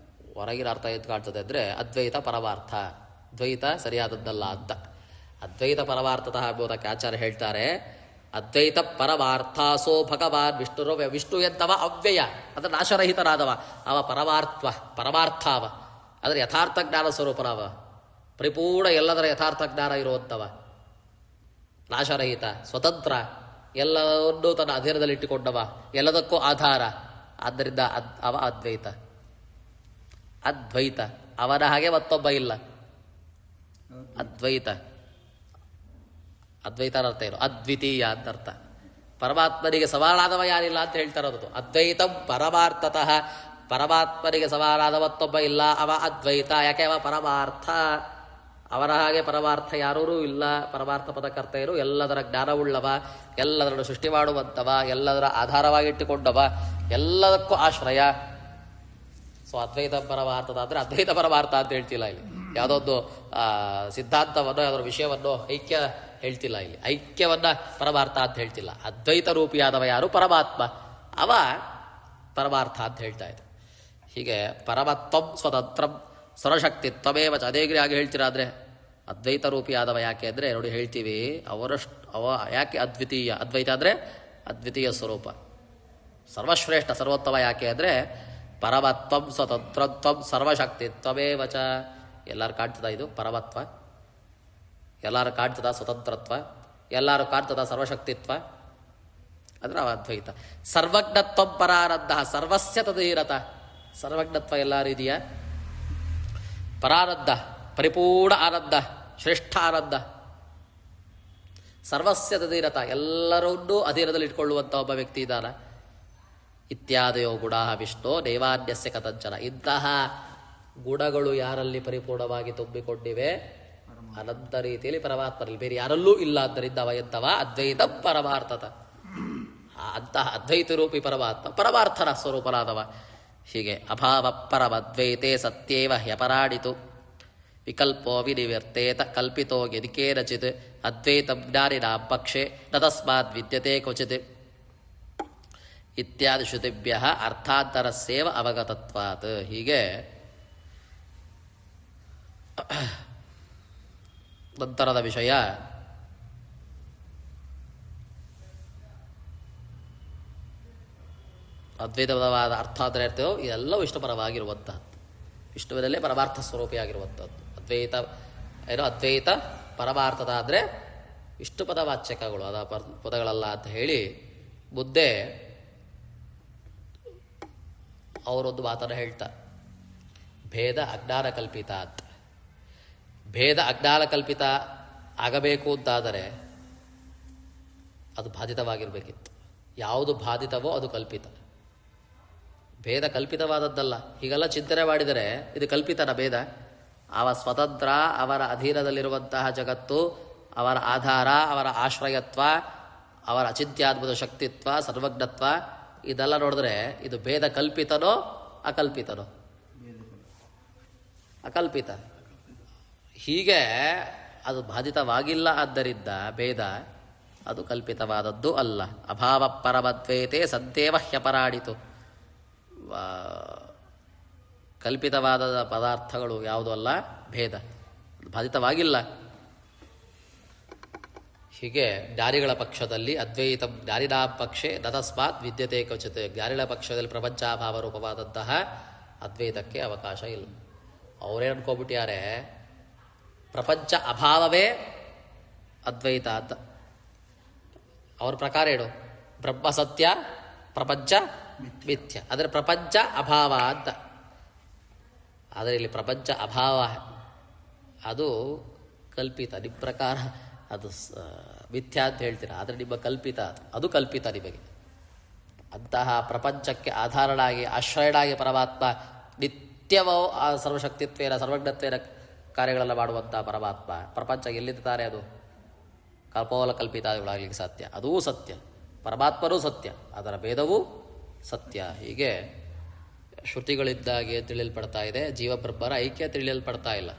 ಹೊರಗಿನ ಅರ್ಥ ಎದ್ದು ಕಾಣ್ತದೆ ಅಂದರೆ ಅದ್ವೈತ ಪರಮಾರ್ಥ, ದ್ವೈತ ಸರಿಯಾದದ್ದಲ್ಲ ಅಂತ. ಅದ್ವೈತ ಪರಮಾರ್ಥತಃ ಎಂಬುದಕ್ಕೆ ಆಚಾರ್ಯ ಹೇಳ್ತಾರೆ, ಅದ್ವೈತ ಪರಮಾರ್ಥಾಸೋ ಭಗವಾನ್ ವಿಷ್ಣು ಎಂತವ ಅವ್ಯಯ, ಅಂದರೆ ನಾಶರಹಿತನಾದವ, ಅವ ಪರಮಾರ್ಥ ಅವ, ಅಂದರೆ ಯಥಾರ್ಥ ಜ್ಞಾನ ಸ್ವರೂಪನವ, ಪರಿಪೂರ್ಣ ಎಲ್ಲದರ ಯಥಾರ್ಥ ಜ್ಞಾನ ಇರುವಂಥವ, ನಾಶರಹಿತ, ಸ್ವತಂತ್ರ, ಎಲ್ಲವನ್ನೂ ತನ್ನ ಅಧೀನದಲ್ಲಿಟ್ಟುಕೊಂಡವ, ಎಲ್ಲದಕ್ಕೂ ಆಧಾರ. ಆದ್ದರಿಂದ ಅವ ಅದ್ವೈತ. ಅವನ ಹಾಗೆ ಮತ್ತೊಬ್ಬ ಇಲ್ಲ. ಅದ್ವೈತ ಅರ್ಥ ಏನು? ಅದ್ವಿತೀಯ ಅಂತ ಅರ್ಥ. ಪರಮಾತ್ಮನಿಗೆ ಸಮಾನಾದವ ಯಾರಿಲ್ಲ ಅಂತ ಹೇಳ್ತಾರದು. ಅದ್ವೈತಂ ಪರಮಾರ್ಥತಃ, ಪರಮಾತ್ಮನಿಗೆ ಸಮಾನಾದ ಮತ್ತೊಬ್ಬ ಇಲ್ಲ, ಅವ ಅದ್ವೈತ. ಯಾಕೆ? ಅವ ಪರಮಾರ್ಥ. ಅವರ ಹಾಗೆ ಪರಮಾರ್ಥ ಯಾರೂ ಇಲ್ಲ. ಪರಮಾರ್ಥ ಪದಕರ್ತರು ಎಲ್ಲದರ ಜ್ಞಾನವುಳ್ಳವ, ಎಲ್ಲದರನ್ನು ಸೃಷ್ಟಿ ಮಾಡುವಂಥವ, ಎಲ್ಲದರ ಆಧಾರವಾಗಿಟ್ಟುಕೊಂಡವ, ಎಲ್ಲದಕ್ಕೂ ಆಶ್ರಯ. ಸೊ ಅದ್ವೈತ ಪರಮಾರ್ಥದ ಅಂದರೆ ಅದ್ವೈತ ಪರಮಾರ್ಥ ಅಂತ ಹೇಳ್ತಿಲ್ಲ ಇಲ್ಲಿ. ಯಾವುದೊಂದು ಸಿದ್ಧಾಂತವನ್ನು, ಯಾವುದೋ ವಿಷಯವನ್ನು ಐಕ್ಯ ಹೇಳ್ತಿಲ್ಲ ಇಲ್ಲಿ. ಐಕ್ಯವನ್ನು ಪರಮಾರ್ಥ ಅಂತ ಹೇಳ್ತಿಲ್ಲ. ಅದ್ವೈತ ರೂಪಿಯಾದವ ಯಾರು? ಪರಮಾತ್ಮ. ಅವ ಪರಮಾರ್ಥ ಅಂತ ಹೇಳ್ತಾ ಇದೆ. ಹೀಗೆ ಪರಮತ್ವಂ ಸ್ವತಂತ್ರಂ ಸರ್ವಶಕ್ತಿತ್ವಮೇವ ಚ. ಅದೇ ಆಗಿ ಹೇಳ್ತೀರಾದರೆ ಅದ್ವೈತ ರೂಪಿಯಾದವ ಯಾಕೆ ಅಂದರೆ ನೋಡಿ ಹೇಳ್ತೀವಿ, ಅವ ಯಾಕೆ ಅದ್ವಿತೀಯ? ಅದ್ವೈತ ಅಂದರೆ ಅದ್ವಿತೀಯ ಸ್ವರೂಪ, ಸರ್ವಶ್ರೇಷ್ಠ ಸರ್ವೋತ್ತಮ. ಯಾಕೆ ಅಂದರೆ ಪರಮತ್ವಂ ಸ್ವತಂತ್ರತ್ವಂ ಸರ್ವಶಕ್ತಿತ್ವಮೇವ ಚ. ಎಲ್ಲರೂ ಕಾಣ್ತದ ಇದು ಪರಮತ್ವ, ಎಲ್ಲರೂ ಕಾಣ್ತದ ಸ್ವತಂತ್ರತ್ವ, ಎಲ್ಲರೂ ಕಾಣ್ತದ ಸರ್ವಶಕ್ತಿತ್ವ, ಅಂದರೆ ಅವ ಅದ್ವೈತ. ಸರ್ವಜ್ಞತ್ವ ಪರಾನಂದ ಸರ್ವಸ್ಯ ತದೀರತ. ಸರ್ವಜ್ಞತ್ವ ಎಲ್ಲರೂ ಇದೆಯಾ? ಪರಾರಬ್ಧ, ಪರಿಪೂರ್ಣ ಆರಬ್ಧ, ಶ್ರೇಷ್ಠ ಆರಬ್ಧ, ಸರ್ವಸ್ಯ ತದೀರತ, ಎಲ್ಲರನ್ನೂ ಅಧೀನದಲ್ಲಿ ಇಟ್ಕೊಳ್ಳುವಂಥ ಒಬ್ಬ ವ್ಯಕ್ತಿ ಇದ್ದಾನ. ಇತ್ಯಾದಯೋ ಗುಣ ವಿಷ್ಣು ದೇವಾನ್ಯಸ್ಯ ಕಥಂಚನ. ಇಂತಹ ಗುಣಗಳು ಯಾರಲ್ಲಿ ಪರಿಪೂರ್ಣವಾಗಿ ತುಂಬಿಕೊಂಡಿವೆ ಅನಂತ ರೀತಿಯಲ್ಲಿ ಪರಮಾತ್ಮರಲ್ಲಿ ಬೇರೆ ಯಾರಲ್ಲೂ ಇಲ್ಲ. ಆದ್ದರಿಂದ ಅವ ಎಂತವ ಅದ್ವೈತ ಪರಮಾರ್ಥತ. ಅಂತಹ ಅದ್ವೈತ ರೂಪಿ ಪರಮಾತ್ಮ ಪರಮಾರ್ಥನ ಸ್ವರೂಪನಾದವ. ಹೀಗೆ ಅಭಾವ ಪರಮದ್ವೈತೆ ಸತ್ಯೇವ ಹ್ಯಪರಾಡಿತು ವಿಕಲ್ಪೋ ವಿನಿವರ್ತೇತ ಕಲ್ಪಿತೋ ಯದಿಕೇನಚಿತ್ ಅದ್ವೈತ ಜ್ಞಾನಿನಾಂ ಪಕ್ಷೆ ನ ತಸ್ಮಾತ್ ವಿದ್ಯತೆ ಕ್ವಚಿತ್ ಇತ್ಯಾದಿ ಶ್ರುತಿಭ್ಯ ಅರ್ಥಾಂತರಸ್ಯೇವ ಅವಗತತ್ವಾತ್. ಹೀಗೆ ನಂತರದ ವಿಷಯ ಅದ್ವೈತವಾದ ಅರ್ಥ ಅಂದರೆ ಇರ್ತೇವೋ ಇದೆಲ್ಲ ವಿಷ್ಣುಪರವಾಗಿರುವಂತಹದ್ದು, ವಿಷ್ಣುವಿನಲ್ಲೇ ಪರಮಾರ್ಥ ಸ್ವರೂಪಿಯಾಗಿರುವಂಥದ್ದು. ಅದ್ವೈತ ಪರಮಾರ್ಥದ ಅಂದರೆ ವಿಷ್ಣು ಪದ ವಾಚ್ಯಕಗಳು, ಅದ ಪದಗಳಲ್ಲ ಅಂತ ಹೇಳಿ ಬುದ್ಧೆ ಅವರೊಂದು ಮಾತನ್ನು ಹೇಳ್ತಾರೆ. ಭೇದ ಅಜ್ಞಾನ ಕಲ್ಪಿತ ಅಂತ. ಭೇದ ಅಜ್ಞಾನ ಕಲ್ಪಿತ ಆಗಬೇಕು ಅಂತಾದರೆ ಅದು ಬಾಧಿತವಾಗಿರಬೇಕಿತ್ತು. ಯಾವುದು ಬಾಧಿತವೋ ಅದು ಕಲ್ಪಿತ. ಭೇದ ಕಲ್ಪಿತವಾದದ್ದಲ್ಲ. ಹೀಗೆಲ್ಲ ಚಿಂತನೆ ಮಾಡಿದರೆ ಇದು ಕಲ್ಪಿತನ ಭೇದ. ಅವ ಸ್ವತಂತ್ರ, ಅವರ ಅಧೀನದಲ್ಲಿರುವಂತಹ ಜಗತ್ತು, ಅವರ ಆಧಾರ, ಅವರ ಆಶ್ರಯತ್ವ, ಅವರ ಅಚಿಂತ್ಯಾದ್ಭುತ ಶಕ್ತಿತ್ವ, ಸರ್ವಜ್ಞತ್ವ, ಇದೆಲ್ಲ ನೋಡಿದ್ರೆ ಇದು ಭೇದ ಕಲ್ಪಿತನೋ ಅಕಲ್ಪಿತನೋ? ಅಕಲ್ಪಿತ. ಹೀಗೆ ಅದು ಬಾಧಿತವಾಗಿಲ್ಲ. ಆದ್ದರಿಂದ ಭೇದ ಅದು ಕಲ್ಪಿತವಾದದ್ದು ಅಲ್ಲ. ಅಭಾವ ಪರಮದ್ವೈತೆ ಸದ್ದೇವ ಹ್ಯಪರಾಡಿತು. ಕಲ್ಪಿತವಾದ ಪದಾರ್ಥಗಳು ಯಾವುದೂ ಅಲ್ಲ, ಭೇದ ಬಾಧಿತವಾಗಿಲ್ಲ. ಹೀಗೆ ಜ್ಞಾನಿಗಳ ಪಕ್ಷದಲ್ಲಿ ಅದ್ವೈತ ಜ್ಞಾನಿನಾಂ ಪಕ್ಷೆ ನ ತಸ್ಮಾತ್ ವಿದ್ಯತೆ ಕ್ವಚಿತ್. ಜ್ಞಾನಿಗಳ ಪಕ್ಷದಲ್ಲಿ ಪ್ರಪಂಚಾಭಾವ ರೂಪವಾದಂತಹ ಅದ್ವೈತಕ್ಕೆ ಅವಕಾಶ ಇಲ್ಲ. ಅವರೇನು ಅನ್ಕೋಬಿಟ್ಟಾರೆ ಪ್ರಪಂಚ ಅಭಾವವೇ ಅದ್ವೈತ ಅಂತ. ಅವ್ರ ಪ್ರಕಾರ ಏನು? ಬ್ರಹ್ಮ ಸತ್ಯ, ಪ್ರಪಂಚ ಮಿಥ್ಯ. ಆದರೆ ಪ್ರಪಂಚ ಅಭಾವ ಅಂತ. ಆದರೆ ಇಲ್ಲಿ ಪ್ರಪಂಚ ಅಭಾವ ಅದು ಕಲ್ಪಿತ. ನಿಮ್ಮ ಪ್ರಕಾರ ಅದು ಮಿಥ್ಯ ಅಂತ ಹೇಳ್ತೀರಾ, ಆದರೆ ನಿಮ್ಮ ಕಲ್ಪಿತ ಅದು ಕಲ್ಪಿತ ನಿಮಗೆ. ಅಂತಹ ಪ್ರಪಂಚಕ್ಕೆ ಆಧಾರನಾಗಿ ಆಶ್ರಯನಾಗಿ ಪರಮಾತ್ಮ ನಿತ್ಯವೋ ಆ ಸರ್ವಶಕ್ತಿತ್ವೇನ ಸರ್ವಜ್ಞತ್ವೇನ ಕಾರ್ಯಗಳೆಲ್ಲ ಮಾಡುವಂಥ ಪರಮಾತ್ಮ ಪ್ರಪಂಚ ಎಲ್ಲಿದ್ದಾರೆ? ಅದು ಕಲ್ಪೋಲ ಕಲ್ಪಿತಗಳಾಗಲಿಕ್ಕೆ ಸಾಧ್ಯ. ಅದೂ ಸತ್ಯ. ಪರಮಾತ್ಮನೂ ಸತ್ಯ, ಅದರ ಭೇದವೂ ಸತ್ಯ. ಹೀಗೆ ಶ್ರುತಿಗಳಿದ್ದಾಗೆ ತಿಳಿಯಲ್ಪಡ್ತಾ ಇದೆ. ಜೀವಬ್ರಹ್ಮರ ಐಕ್ಯ ತಿಳಿಯಲ್ಪಡ್ತಾ ಇಲ್ಲ,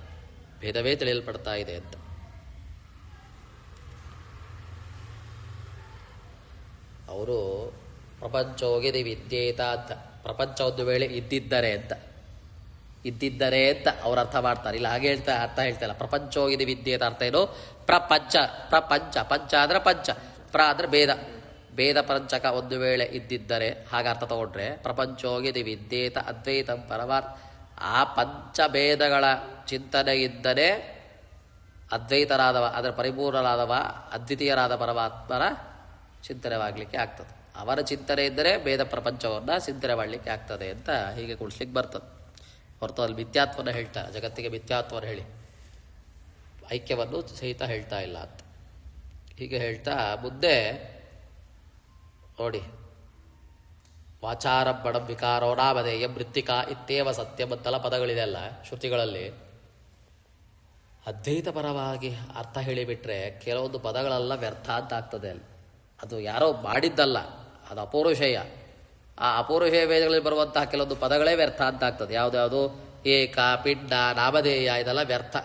ಭೇದವೇ ತಿಳಿಯಲ್ಪಡ್ತಾ ಇದೆ ಅಂತ. ಅವರು ಪ್ರಪಂಚೋಗಿದೆ ವಿದ್ಯೇತ ಅಂತ. ಪ್ರಪಂಚ ಒಂದು ವೇಳೆ ಇದ್ದಿದ್ದರೆ ಅಂತ ಅವ್ರು ಅರ್ಥ ಮಾಡ್ತಾರೆ. ಇಲ್ಲ ಹಾಗೆ ಅರ್ಥ ಹೇಳ್ತಾಯಿಲ್ಲ. ಪ್ರಪಂಚೋಗಿದೆ ವಿದ್ಯೇತ ಅರ್ಥ ಏನು? ಪ್ರಪಂಚ ಪಂಚ ಅಂದರೆ ಪಂಚ, ಅಂದರೆ ಭೇದ ಪಂಚಕ ಒಂದು ವೇಳೆ ಇದ್ದಿದ್ದರೆ ಹಾಗೆ ಅರ್ಥ ತಗೊಂಡ್ರೆ ಪ್ರಪಂಚೋಗಿದೆ ವಿದ್ಯೇತ ಅದ್ವೈತ ಪರಮಾರ್ಥ. ಆ ಪಂಚಭೇದಗಳ ಚಿಂತನೆ ಇದ್ದರೆ ಅದ್ವೈತರಾದವ, ಅದರ ಪರಿಪೂರ್ಣರಾದವ ಅದ್ವಿತೀಯರಾದ ಪರಮಾತ್ಮರ ಚಿಂತನೆವಾಗಲಿಕ್ಕೆ ಆಗ್ತದೆ. ಅವರ ಚಿಂತನೆ ಇದ್ದರೆ ಭೇದ ಪ್ರಪಂಚವನ್ನು ಚಿಂತನೆ ಮಾಡಲಿಕ್ಕೆ ಆಗ್ತದೆ ಅಂತ ಹೀಗೆ ಕುಡಿಸ್ಲಿಕ್ಕೆ ಬರ್ತದೆ. ಹೊರತು ಅಲ್ಲಿ ಮಿಥ್ಯಾತ್ವನ ಹೇಳ್ತಾರೆ, ಜಗತ್ತಿಗೆ ಮಿಥ್ಯಾತ್ವನ ಹೇಳಿ ಐಕ್ಯವನ್ನು ಸಹಿತ ಹೇಳ್ತಾ ಇಲ್ಲ ಅಂತ. ಹೀಗೆ ಹೇಳ್ತಾ ಮುಂದೆ ನೋಡಿ, ವಾಚಾರಬ್ಬಣ ವಿಕಾರೋಣಾಮಧೇಯ ಮೃತ್ತಿಕಾ ಇತ್ತೇವ ಸತ್ಯ ಮತ್ತೆಲ್ಲ ಪದಗಳಿದೆ ಅಲ್ಲ ಶ್ರುತಿಗಳಲ್ಲಿ. ಅದ್ವೈತ ಪರವಾಗಿ ಅರ್ಥ ಹೇಳಿಬಿಟ್ರೆ ಕೆಲವೊಂದು ಪದಗಳೆಲ್ಲ ವ್ಯರ್ಥ ಅಂತ ಆಗ್ತದೆ. ಅಲ್ಲಿ ಅದು ಯಾರೋ ಮಾಡಿದ್ದಲ್ಲ, ಅದು ಅಪೌರುಷೇಯ. ಆ ಅಪೌರುಷೇಯ ವೇದಗಳಲ್ಲಿ ಬರುವಂತಹ ಕೆಲವೊಂದು ಪದಗಳೇ ವ್ಯರ್ಥ ಅಂತ ಆಗ್ತದೆ. ಯಾವುದ್ಯಾವುದು? ಏಕ, ಪಿಂಡ, ನಾಮಧೇಯ, ಇದೆಲ್ಲ ವ್ಯರ್ಥ.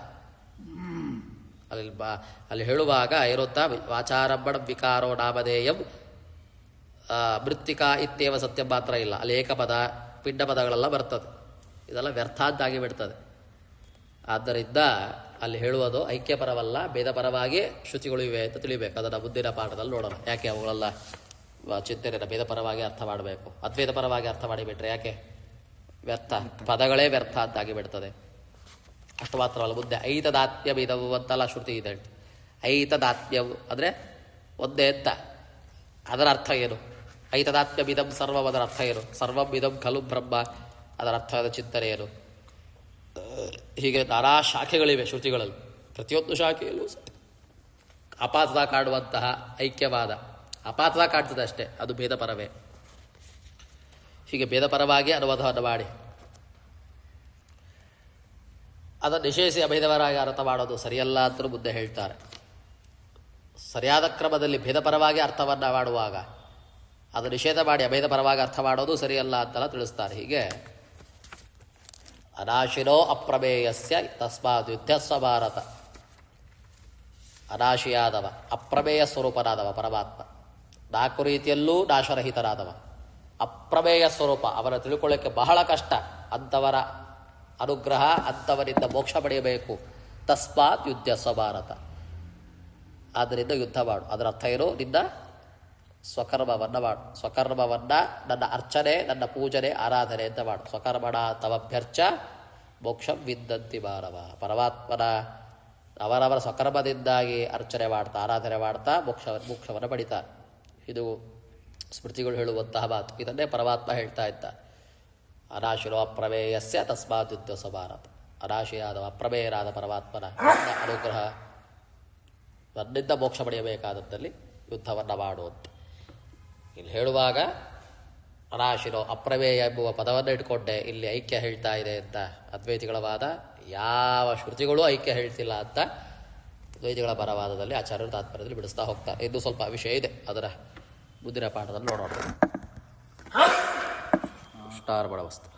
ಅಲ್ಲಿ ಹೇಳುವಾಗ ಇರುತ್ತಾ ವಾಚಾರಬ್ಬಣ ವಿಕಾರೋ ನಾಮಧೇಯಂ ಮೃತ್ತಿಕಾ ಇತ್ತೇವ ಸತ್ಯ ಮಾತ್ರ ಇಲ್ಲ. ಅಲ್ಲಿ ಏಕಪದ ಪಿಂಡ ಪದಗಳೆಲ್ಲ ಬರ್ತದೆ. ಇದೆಲ್ಲ ವ್ಯರ್ಥ ಅಂತಾಗಿ ಬಿಡ್ತದೆ. ಆದ್ದರಿಂದ ಅಲ್ಲಿ ಹೇಳುವುದು ಐಕ್ಯಪರವಲ್ಲ, ಭೇದಪರವಾಗಿ ಶ್ರುತಿಗಳು ಇವೆ ಅಂತ ತಿಳಿಬೇಕು. ಅದನ್ನು ಮುಂದಿನ ಪಾಠದಲ್ಲಿ ನೋಡೋಣ. ಯಾಕೆ ಅವುಗಳೆಲ್ಲ ಚಿಂತನೆಯನ್ನು ಭೇದಪರವಾಗಿ ಅರ್ಥ ಮಾಡಬೇಕು, ಅದ್ವೈತ ಪರವಾಗಿ ಅರ್ಥ ಮಾಡಿಬಿಟ್ರೆ ಯಾಕೆ ವ್ಯರ್ಥ, ಪದಗಳೇ ವ್ಯರ್ಥ ಅಂತಾಗಿ ಬಿಡ್ತದೆ. ಅಷ್ಟು ಮಾತ್ರವಲ್ಲ, ಮುಂದೆ ಐತದಾತ್ಮ್ಯವಿದವು ಅಂತೆಲ್ಲ ಶ್ರುತಿ ಇದೆ. ಐತದಾತ್ಮ್ಯವು ಅಂದರೆ ಒಂದೇ ಅಂತ. ಅದರ ಅರ್ಥ ಏನು? ಐತದಾತ್ಮ್ಯವಿದಂ ಸರ್ವಂ, ಅದರ ಅರ್ಥ ಏನು? ಸರ್ವಂ ಇದಂ ಖಲು ಬ್ರಹ್ಮ, ಅದರ ಅರ್ಥದ ಚಿಂತನೆ ಏನು? ಹೀಗೆ ನಾನಾ ಶಾಖೆಗಳಿವೆ ಶ್ರುತಿಗಳಲ್ಲಿ. ಪ್ರತಿಯೊಂದು ಶಾಖೆಯಲ್ಲೂ ಅಪಾತದ ಕಾಡುವಂತಹ ಐಕ್ಯವಾದ, ಅಪಾತದ ಕಾಡ್ತದೆ ಅಷ್ಟೇ, ಅದು ಭೇದಪರವೇ. ಹೀಗೆ ಭೇದಪರವಾಗಿ ಅನುವಾದವನ್ನು ಮಾಡಿ ಅದನ್ನು ನಿಷೇಧಿಸಿ ಅಭೇದಪರವಾಗಿ ಅರ್ಥ ಮಾಡೋದು ಸರಿಯಲ್ಲ ಅಂತಲೂ ಮುಂದೆ ಹೇಳ್ತಾರೆ. ಸರಿಯಾದ ಕ್ರಮದಲ್ಲಿ ಭೇದಪರವಾಗಿ ಅರ್ಥವನ್ನು ಮಾಡುವಾಗ ಅದು ನಿಷೇಧ ಮಾಡಿ ಅಭೇದಪರವಾಗಿ ಅರ್ಥ ಮಾಡೋದು ಸರಿಯಲ್ಲ ಅಂತೆಲ್ಲ ತಿಳಿಸ್ತಾರೆ. ಹೀಗೆ ಅನಾಶಿನೋ ಅಪ್ರಮೇಯಸ್ಯ ತಸ್ಮಾತ್ ಯುದ್ಧಸ್ವ ಭಾರತ. ಅನಾಶಿಯಾದವ, ಅಪ್ರಮೇಯ ಸ್ವರೂಪನಾದವ ಪರಮಾತ್ಮ, ನಾಲ್ಕು ರೀತಿಯಲ್ಲೂ ನಾಶರಹಿತನಾದವ, ಅಪ್ರಮೇಯ ಸ್ವರೂಪ, ಅವರ ತಿಳ್ಕೊಳ್ಳೋಕ್ಕೆ ಬಹಳ ಕಷ್ಟ. ಅಂಥವರ ಅನುಗ್ರಹ, ಅಂಥವರಿಂದ ಮೋಕ್ಷ ಪಡೆಯಬೇಕು. ತಸ್ಮಾತ್ ಯುದ್ಧಸ್ವ ಭಾರತ. ಆದ್ದರಿಂದ ಯುದ್ಧ ಮಾಡು. ಅದರ ಅರ್ಥ ಏನು? ನಿನ್ನ ಸ್ವಕರ್ಮವನ್ನು ಮಾಡು. ಸ್ವಕರ್ಮವನ್ನು ನನ್ನ ಅರ್ಚನೆ, ನನ್ನ ಪೂಜನೆ, ಆರಾಧನೆ ಅಂತ ಮಾಡು. ಸ್ವಕರ್ಮಣ ತವಭ್ಯರ್ಚ ಮೋಕ್ಷಂ ವಿದ್ದಂತಿ ಮಾನವ. ಪರಮಾತ್ಮನ ಅವರವರ ಸ್ವಕರ್ಮದಿಂದಾಗಿ ಅರ್ಚನೆ ಮಾಡ್ತಾ, ಆರಾಧನೆ ಮಾಡ್ತಾ ಮೋಕ್ಷವನ್ನು ಪಡಿತಾರೆ. ಇದು ಸ್ಮೃತಿಗಳು ಹೇಳುವಂತಹ ಮಾತು. ಇದನ್ನೇ ಪರಮಾತ್ಮ ಹೇಳ್ತಾ ಇದ್ದ. ಅನಾಶಿರೋ ಅಪ್ರಮೇಯಸ್ಯ ತಸ್ಮಾತ್ ಯುದ್ಧಸ್ವ ಭಾರತ. ಅನಾಶಿಯಾದ ಅಪ್ರಮೇಯರಾದ ಪರಮಾತ್ಮನ ಅನುಗ್ರಹ, ನನ್ನಿಂದ ಮೋಕ್ಷ ಪಡೆಯಬೇಕಾದದ್ದಲ್ಲಿ ಯುದ್ಧವನ್ನು ಮಾಡುವಂತ ಇಲ್ಲಿ ಹೇಳುವಾಗ ಅನಾಶಿರೋ ಅಪ್ರಮೇಯ ಎಂಬುವ ಪದವನ್ನು ಇಟ್ಕೊಂಡೆ ಇಲ್ಲಿ ಐಕ್ಯ ಹೇಳ್ತಾ ಇದೆ ಅಂತ ಅದ್ವೈತಿಗಳ ವಾದ. ಯಾವ ಶ್ರುತಿಗಳು ಐಕ್ಯ ಹೇಳ್ತಿಲ್ಲ ಅಂತ ದ್ವೈತಿಗಳ ಪರವಾದದಲ್ಲಿ ಆಚಾರ್ಯರು ತಾತ್ಪರ್ಯದಲ್ಲಿ ಬಿಡಿಸ್ತಾ ಹೋಗ್ತಾರೆ. ಇದು ಸ್ವಲ್ಪ ವಿಷಯ ಇದೆ, ಅದರ ಮುಂದಿನ ಪಾಠದಲ್ಲಿ ನೋಡೋಣ. ಸ್ಟಾರ್ ಬಡ ವಸ್ತು.